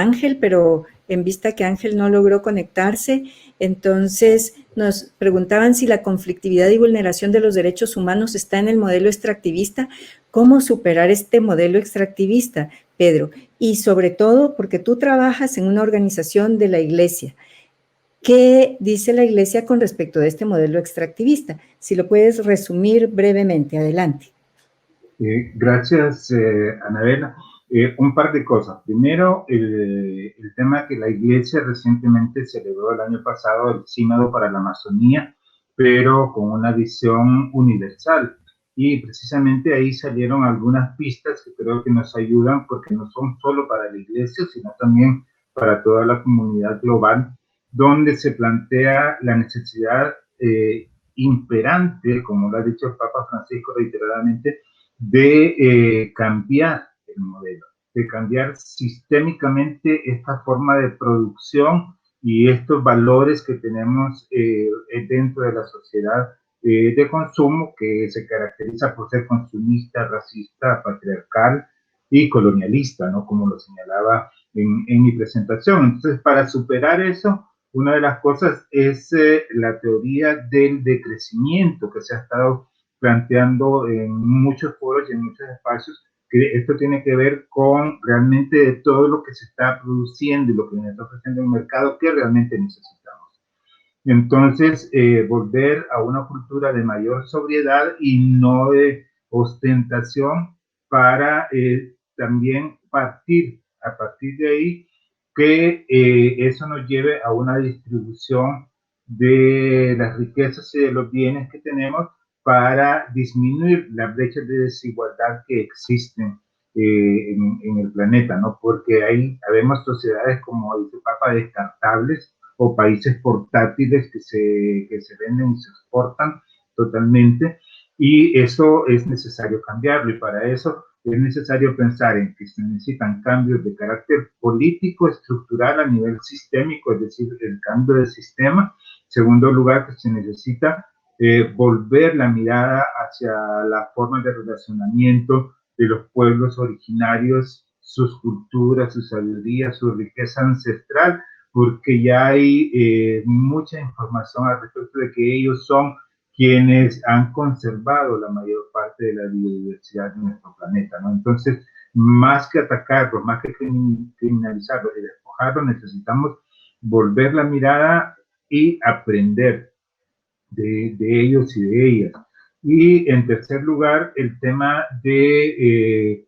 Ángel, pero en vista que Ángel no logró conectarse, entonces nos preguntaban si la conflictividad y vulneración de los derechos humanos está en el modelo extractivista. ¿Cómo superar este modelo extractivista, Pedro? Y sobre todo porque tú trabajas en una organización de la Iglesia. ¿Qué dice la Iglesia con respecto de este modelo extractivista? Si lo puedes resumir brevemente, adelante. Gracias, Anabela. Un par de cosas. Primero, el tema que la Iglesia recientemente celebró el año pasado el Sínodo para la Amazonía, pero con una visión universal. Y precisamente ahí salieron algunas pistas que creo que nos ayudan porque no son solo para la Iglesia, sino también para toda la comunidad global, donde se plantea la necesidad imperante, como lo ha dicho el Papa Francisco reiteradamente, de cambiar el modelo, de cambiar sistémicamente esta forma de producción y estos valores que tenemos dentro de la sociedad de consumo, que se caracteriza por ser consumista, racista, patriarcal y colonialista, ¿no? Como lo señalaba en mi presentación. Entonces, para superar eso, una de las cosas es la teoría del decrecimiento que se ha estado planteando en muchos foros y en muchos espacios, que esto tiene que ver con realmente todo lo que se está produciendo y lo que nos está ofreciendo el mercado que realmente necesitamos. Entonces, volver a una cultura de mayor sobriedad y no de ostentación para también a partir de ahí, que eso nos lleve a una distribución de las riquezas y de los bienes que tenemos para disminuir las brechas de desigualdad que existen en el planeta, ¿no? Porque ahí habemos sociedades, como dice el Papa, descartables o países portátiles que se venden y se exportan totalmente, y eso es necesario cambiarlo, y para eso es necesario pensar en que se necesitan cambios de carácter político, estructural a nivel sistémico, es decir, el cambio de sistema. En segundo lugar, que se necesita volver la mirada hacia la forma de relacionamiento de los pueblos originarios, sus culturas, su sabiduría, su riqueza ancestral, porque ya hay mucha información al respecto de que ellos son quienes han conservado la mayor parte de la biodiversidad de nuestro planeta, ¿no? Entonces, más que atacarlos, más que criminalizarlos y despojarlos, necesitamos volver la mirada y aprender de ellos y de ellas. Y en tercer lugar, el tema de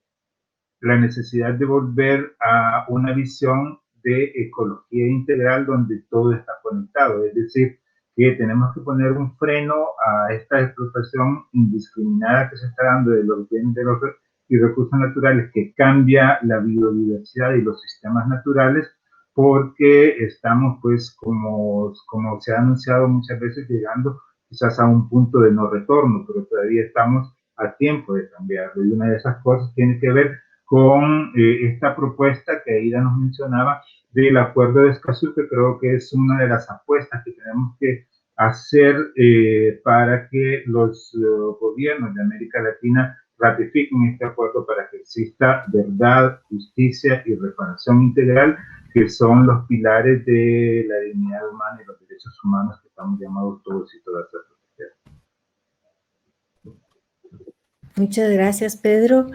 la necesidad de volver a una visión de ecología integral donde todo está conectado, es decir, que tenemos que poner un freno a esta explotación indiscriminada que se está dando de los bienes y recursos naturales, que cambia la biodiversidad y los sistemas naturales, porque estamos, pues, como se ha anunciado muchas veces, llegando quizás a un punto de no retorno, pero todavía estamos a tiempo de cambiarlo. Y una de esas cosas tiene que ver con esta propuesta que Aida nos mencionaba del acuerdo de Escazú, que creo que es una de las apuestas que tenemos que hacer para que los gobiernos de América Latina ratifiquen este acuerdo para que exista verdad, justicia y reparación integral, que son los pilares de la dignidad humana y los derechos humanos que estamos llamados todos y todas a proteger. Muchas gracias, Pedro.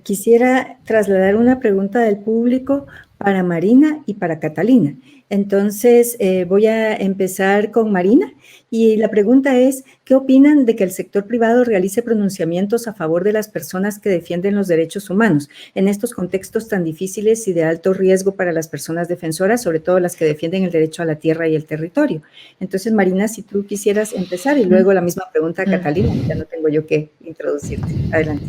Quisiera trasladar una pregunta del público para Marina y para Catalina. Entonces, voy a empezar con Marina, y la pregunta es, ¿qué opinan de que el sector privado realice pronunciamientos a favor de las personas que defienden los derechos humanos en estos contextos tan difíciles y de alto riesgo para las personas defensoras, sobre todo las que defienden el derecho a la tierra y el territorio? Entonces, Marina, si tú quisieras empezar, y luego la misma pregunta a Catalina, ya no tengo yo que introducirte. Adelante.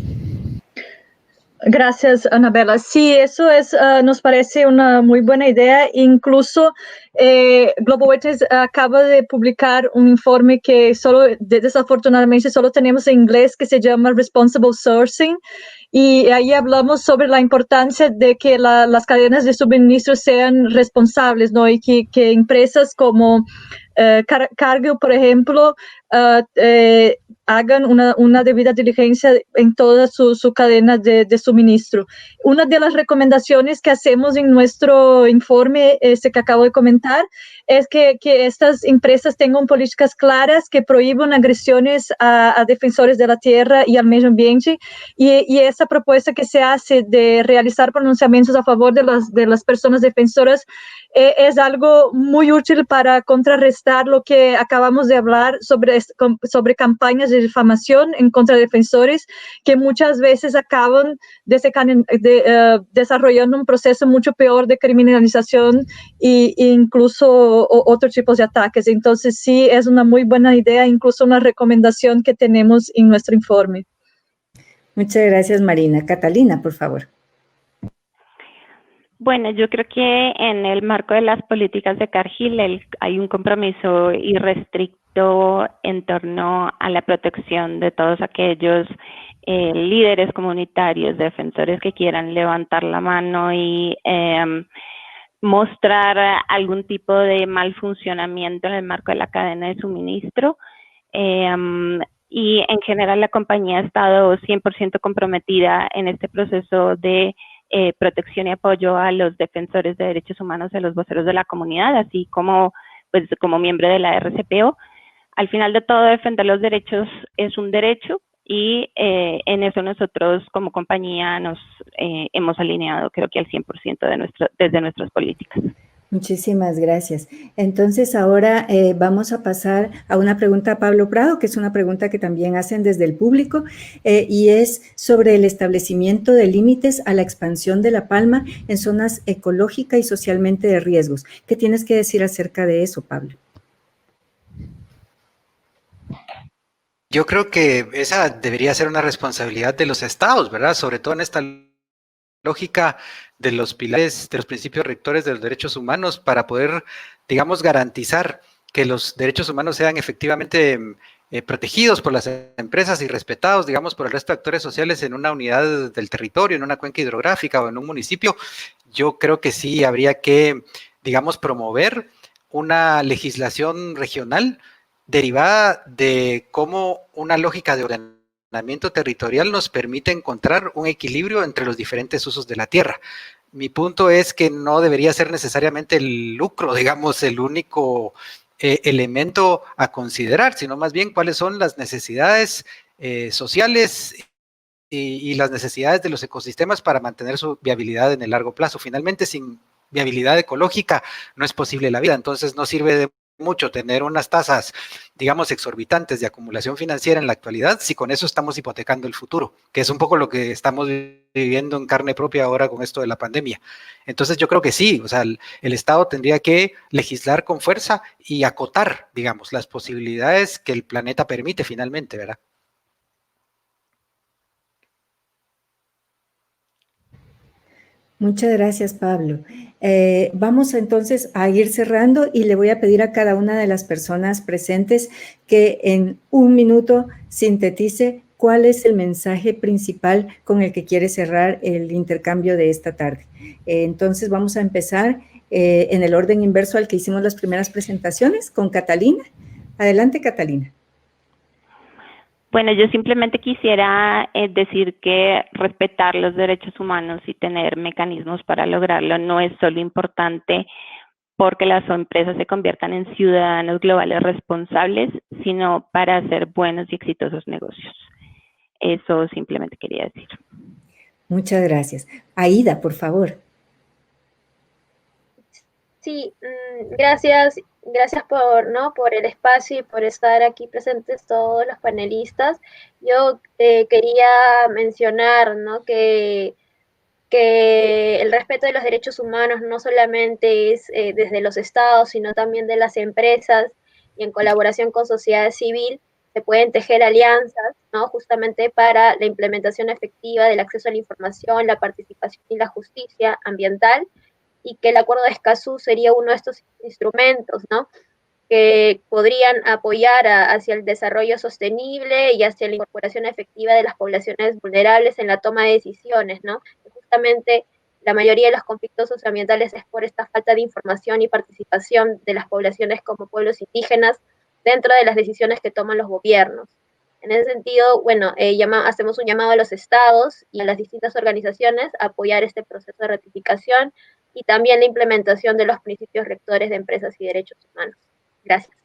Gracias, Anabela. Sí, eso es, nos parece una muy buena idea. Incluso Global Witness acaba de publicar un informe que desafortunadamente solo tenemos en inglés, que se llama Responsible Sourcing. Y ahí hablamos sobre la importancia de que las cadenas de suministro sean responsables, ¿no? Y que empresas como Cargill, por ejemplo, hagan una debida diligencia en toda su cadena de suministro. Una de las recomendaciones que hacemos en nuestro informe, que acabo de comentar, es que estas empresas tengan políticas claras que prohíban agresiones a defensores de la tierra y al medio ambiente, y esa propuesta que se hace de realizar pronunciamientos a favor de las personas defensoras es algo muy útil para contrarrestar lo que acabamos de hablar sobre campañas de difamación en contra de defensores, que muchas veces acaban desarrollando un proceso mucho peor de criminalización e incluso otros tipos de ataques. Entonces, sí, es una muy buena idea, incluso una recomendación que tenemos en nuestro informe. Muchas gracias, Marina. Catalina, por favor. Bueno, yo creo que en el marco de las políticas de Cargill hay un compromiso irrestricto en torno a la protección de todos aquellos líderes comunitarios, defensores que quieran levantar la mano y mostrar algún tipo de mal funcionamiento en el marco de la cadena de suministro. Y en general la compañía ha estado 100% comprometida en este proceso de protección y apoyo a los defensores de derechos humanos, a los voceros de la comunidad, así como, pues, como miembro de la RCPO. Al final de todo, defender los derechos es un derecho y en eso nosotros como compañía nos hemos alineado, creo que al 100% desde nuestras políticas. Muchísimas gracias. Entonces ahora vamos a pasar a una pregunta a Pablo Prado, que es una pregunta que también hacen desde el público, y es sobre el establecimiento de límites a la expansión de la palma en zonas ecológica y socialmente de riesgos. ¿Qué tienes que decir acerca de eso, Pablo? Yo creo que esa debería ser una responsabilidad de los estados, ¿verdad? Sobre todo en esta lógica de los pilares, de los principios rectores de los derechos humanos, para poder, digamos, garantizar que los derechos humanos sean efectivamente protegidos por las empresas y respetados, digamos, por el resto de actores sociales en una unidad del territorio, en una cuenca hidrográfica o en un municipio. Yo creo que sí habría que, digamos, promover una legislación regional derivada de cómo una lógica de ordenamiento territorial nos permite encontrar un equilibrio entre los diferentes usos de la tierra. Mi punto es que no debería ser necesariamente el lucro, digamos, el único elemento a considerar, sino más bien cuáles son las necesidades sociales y las necesidades de los ecosistemas para mantener su viabilidad en el largo plazo. Finalmente, sin viabilidad ecológica no es posible la vida, entonces no sirve de mucho tener unas tasas, digamos, exorbitantes de acumulación financiera en la actualidad, si con eso estamos hipotecando el futuro, que es un poco lo que estamos viviendo en carne propia ahora con esto de la pandemia. Entonces yo creo que sí, o sea, el Estado tendría que legislar con fuerza y acotar, digamos, las posibilidades que el planeta permite finalmente, ¿verdad? Muchas gracias, Pablo. Vamos entonces a ir cerrando y le voy a pedir a cada una de las personas presentes que en un minuto sintetice cuál es el mensaje principal con el que quiere cerrar el intercambio de esta tarde. Entonces vamos a empezar en el orden inverso al que hicimos las primeras presentaciones, con Catalina. Adelante, Catalina. Bueno, yo simplemente quisiera decir que respetar los derechos humanos y tener mecanismos para lograrlo no es solo importante porque las empresas se conviertan en ciudadanos globales responsables, sino para hacer buenos y exitosos negocios. Eso simplemente quería decir. Muchas gracias. Aida, por favor. Sí, gracias por el espacio y por estar aquí presentes todos los panelistas. Yo quería mencionar, ¿no?, que el respeto de los derechos humanos no solamente es desde los estados, sino también de las empresas y en colaboración con sociedad civil, se pueden tejer alianzas, ¿no? Justamente para la implementación efectiva del acceso a la información, la participación y la justicia ambiental, y que el Acuerdo de Escazú sería uno de estos instrumentos, ¿no? Que podrían apoyar hacia el desarrollo sostenible y hacia la incorporación efectiva de las poblaciones vulnerables en la toma de decisiones, ¿no? Justamente la mayoría de los conflictos socioambientales es por esta falta de información y participación de las poblaciones como pueblos indígenas dentro de las decisiones que toman los gobiernos. En ese sentido, bueno, hacemos un llamado a los estados y a las distintas organizaciones a apoyar este proceso de ratificación y también la implementación de los principios rectores de empresas y derechos humanos. Gracias.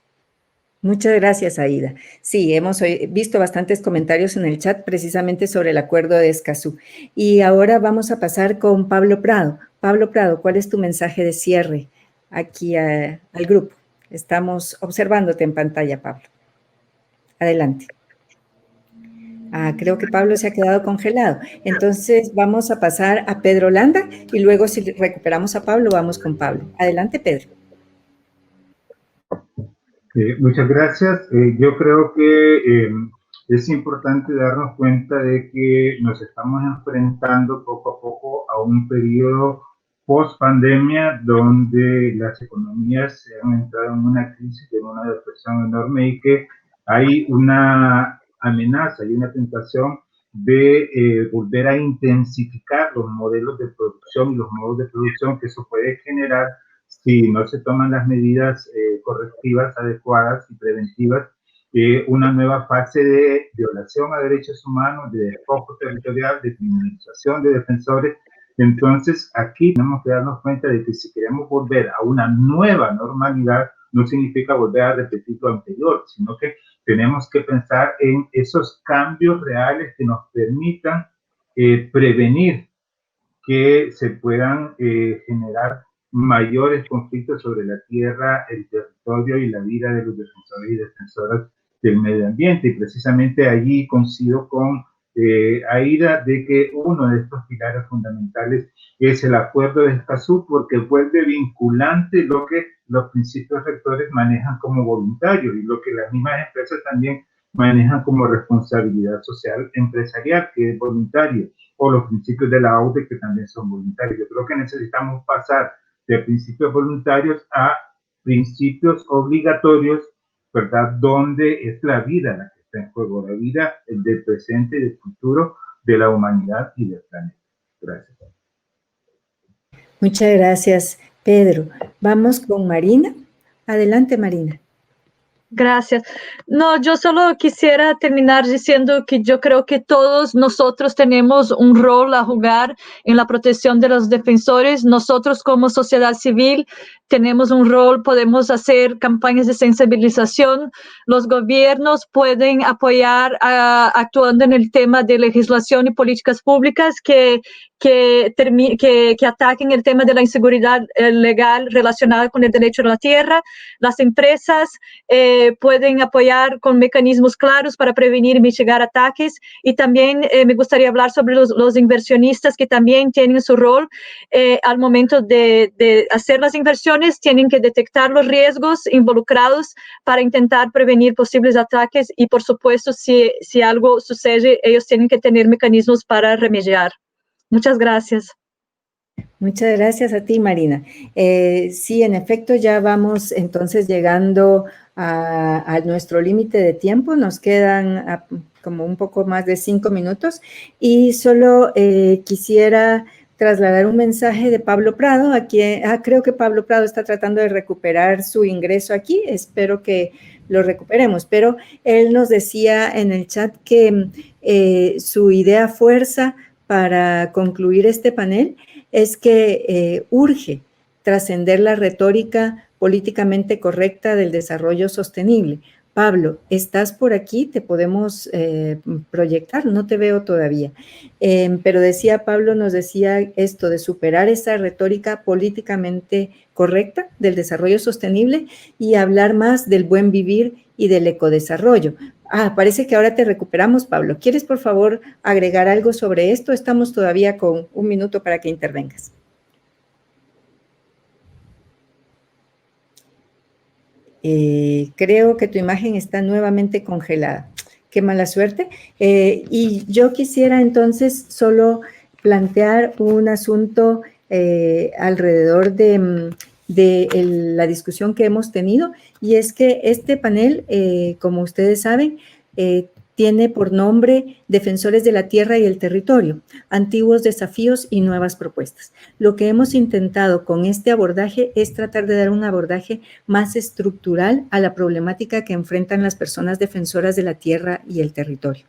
Muchas gracias, Aida. Sí, hemos visto bastantes comentarios en el chat precisamente sobre el Acuerdo de Escazú. Y ahora vamos a pasar con Pablo Prado. Pablo Prado, ¿cuál es tu mensaje de cierre aquí al grupo? Estamos observándote en pantalla, Pablo. Adelante. Creo que Pablo se ha quedado congelado. Entonces vamos a pasar a Pedro Landa y luego si recuperamos a Pablo, vamos con Pablo. Adelante, Pedro. Muchas gracias. Yo creo que es importante darnos cuenta de que nos estamos enfrentando poco a poco a un periodo post-pandemia donde las economías se han entrado en una crisis, en una depresión enorme y que hay una amenaza y una tentación de volver a intensificar los modelos de producción y los modos de producción que eso puede generar si no se toman las medidas correctivas, adecuadas y preventivas, una nueva fase de violación a derechos humanos, de despojo territorial, de criminalización de defensores. Entonces, aquí tenemos que darnos cuenta de que si queremos volver a una nueva normalidad, no significa volver a repetir lo anterior, sino que tenemos que pensar en esos cambios reales que nos permitan prevenir que se puedan generar mayores conflictos sobre la tierra, el territorio y la vida de los defensores y defensoras del medio ambiente. Y precisamente allí coincido con Aida de que uno de estos pilares fundamentales es el Acuerdo de Escazú, porque vuelve vinculante lo que los principios rectores manejan como voluntarios y lo que las mismas empresas también manejan como responsabilidad social empresarial, que es voluntario, o los principios de la OCDE, que también son voluntarios. Yo creo que necesitamos pasar de principios voluntarios a principios obligatorios, ¿verdad? Donde es la vida la que está en juego, la vida del presente y del futuro de la humanidad y del planeta. Gracias. Muchas gracias, Pedro. Vamos con Marina. Adelante, Marina. Gracias. No, yo solo quisiera terminar diciendo que yo creo que todos nosotros tenemos un rol a jugar en la protección de los defensores. Nosotros como sociedad civil tenemos un rol, podemos hacer campañas de sensibilización. Los gobiernos pueden apoyar actuando en el tema de legislación y políticas públicas que ataquen el tema de la inseguridad legal relacionada con el derecho a la tierra. Las empresas pueden apoyar con mecanismos claros para prevenir y mitigar ataques. Y también me gustaría hablar sobre los inversionistas que también tienen su rol al momento de hacer las inversiones, tienen que detectar los riesgos involucrados para intentar prevenir posibles ataques y, por supuesto, si algo sucede, ellos tienen que tener mecanismos para remediar. Muchas gracias. Muchas gracias a ti, Marina. Sí, en efecto, ya vamos entonces llegando a nuestro límite de tiempo. Nos quedan como un poco más de 5 minutos y solo quisiera trasladar un mensaje de Pablo Prado. Aquí, creo que Pablo Prado está tratando de recuperar su ingreso aquí. Espero que lo recuperemos, pero él nos decía en el chat que su idea fuerza para concluir este panel es que urge trascender la retórica políticamente correcta del desarrollo sostenible. Pablo, ¿estás por aquí? ¿Te podemos proyectar? No te veo todavía. Pero decía, Pablo nos decía esto de superar esa retórica políticamente correcta del desarrollo sostenible y hablar más del buen vivir y del ecodesarrollo. Parece que ahora te recuperamos, Pablo. ¿Quieres, por favor, agregar algo sobre esto? Estamos todavía con 1 minuto para que intervengas. Creo que tu imagen está nuevamente congelada. Qué mala suerte. Y yo quisiera entonces solo plantear un asunto alrededor de la discusión que hemos tenido, y es que este panel, como ustedes saben, tiene por nombre Defensores de la Tierra y el Territorio, antiguos desafíos y nuevas propuestas. Lo que hemos intentado con este abordaje es tratar de dar un abordaje más estructural a la problemática que enfrentan las personas defensoras de la tierra y el territorio.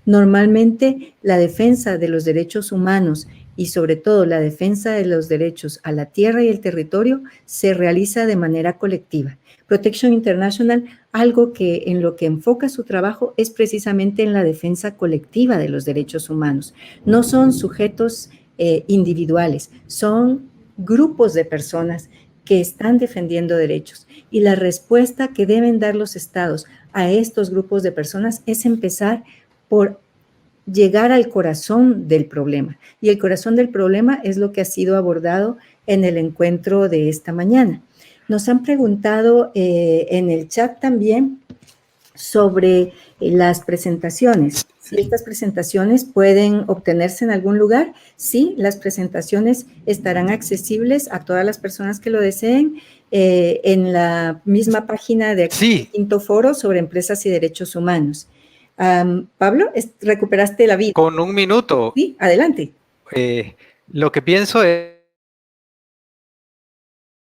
Normalmente la defensa de los derechos humanos y sobre todo la defensa de los derechos a la tierra y el territorio se realiza de manera colectiva. Protection International, algo que en lo que enfoca su trabajo es precisamente en la defensa colectiva de los derechos humanos. No son sujetos individuales, son grupos de personas que están defendiendo derechos. Y la respuesta que deben dar los estados a estos grupos de personas es empezar por llegar al corazón del problema. Y el corazón del problema es lo que ha sido abordado en el encuentro de esta mañana. Nos han preguntado en el chat también sobre las presentaciones. Si estas presentaciones pueden obtenerse en algún lugar, sí, las presentaciones estarán accesibles a todas las personas que lo deseen en la misma página de Quinto Foro sobre Empresas y Derechos Humanos. Pablo, recuperaste la vida. Con un minuto. Sí, adelante. Lo que pienso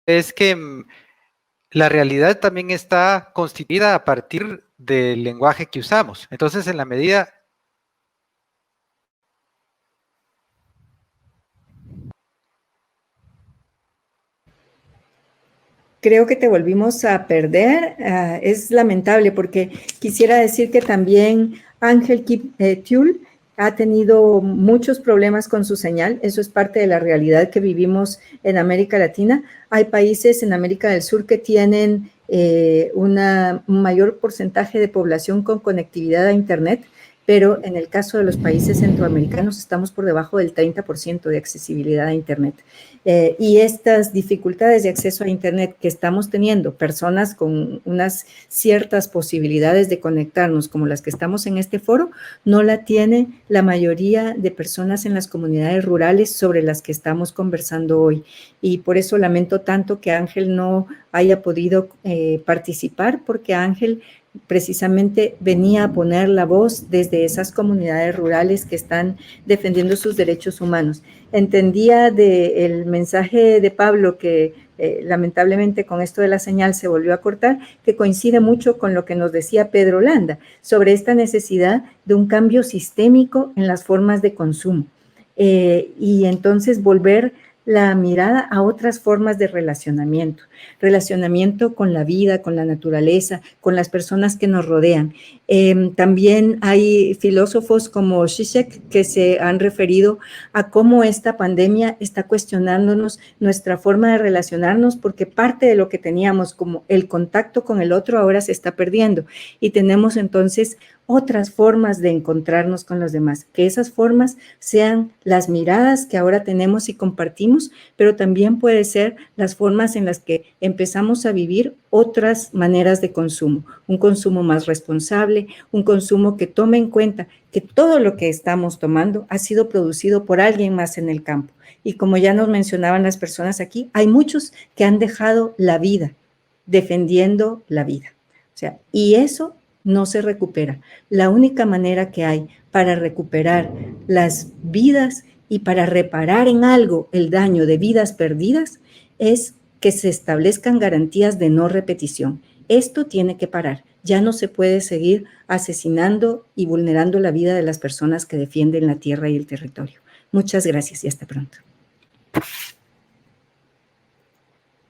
es que la realidad también está constituida a partir del lenguaje que usamos. Entonces, en la medida... Creo que te volvimos a perder. Es lamentable porque quisiera decir que también Ángel Tiul ha tenido muchos problemas con su señal. Eso es parte de la realidad que vivimos en América Latina. Hay países en América del Sur que tienen un mayor porcentaje de población con conectividad a Internet, pero en el caso de los países centroamericanos estamos por debajo del 30% de accesibilidad a Internet. Y estas dificultades de acceso a Internet que estamos teniendo, personas con unas ciertas posibilidades de conectarnos como las que estamos en este foro, no la tiene la mayoría de personas en las comunidades rurales sobre las que estamos conversando hoy. Y por eso lamento tanto que Ángel no haya podido participar, porque Ángel precisamente venía a poner la voz desde esas comunidades rurales que están defendiendo sus derechos humanos. Entendía del mensaje de Pablo que lamentablemente con esto de la señal se volvió a cortar, que coincide mucho con lo que nos decía Pedro Landa sobre esta necesidad de un cambio sistémico en las formas de consumo y entonces volver la mirada a otras formas de relacionamiento con la vida, con la naturaleza, con las personas que nos rodean. También hay filósofos como Zizek que se han referido a cómo esta pandemia está cuestionándonos nuestra forma de relacionarnos, porque parte de lo que teníamos como el contacto con el otro ahora se está perdiendo y tenemos entonces otras formas de encontrarnos con los demás, que esas formas sean las miradas que ahora tenemos y compartimos, pero también puede ser las formas en las que empezamos a vivir otras maneras de consumo, un consumo más responsable, un consumo que tome en cuenta que todo lo que estamos tomando ha sido producido por alguien más en el campo. Y como ya nos mencionaban las personas aquí, hay muchos que han dejado la vida defendiendo la vida. O sea, y eso no se recupera. La única manera que hay para recuperar las vidas y para reparar en algo el daño de vidas perdidas es que se establezcan garantías de no repetición. Esto tiene que parar. Ya no se puede seguir asesinando y vulnerando la vida de las personas que defienden la tierra y el territorio. Muchas gracias y hasta pronto.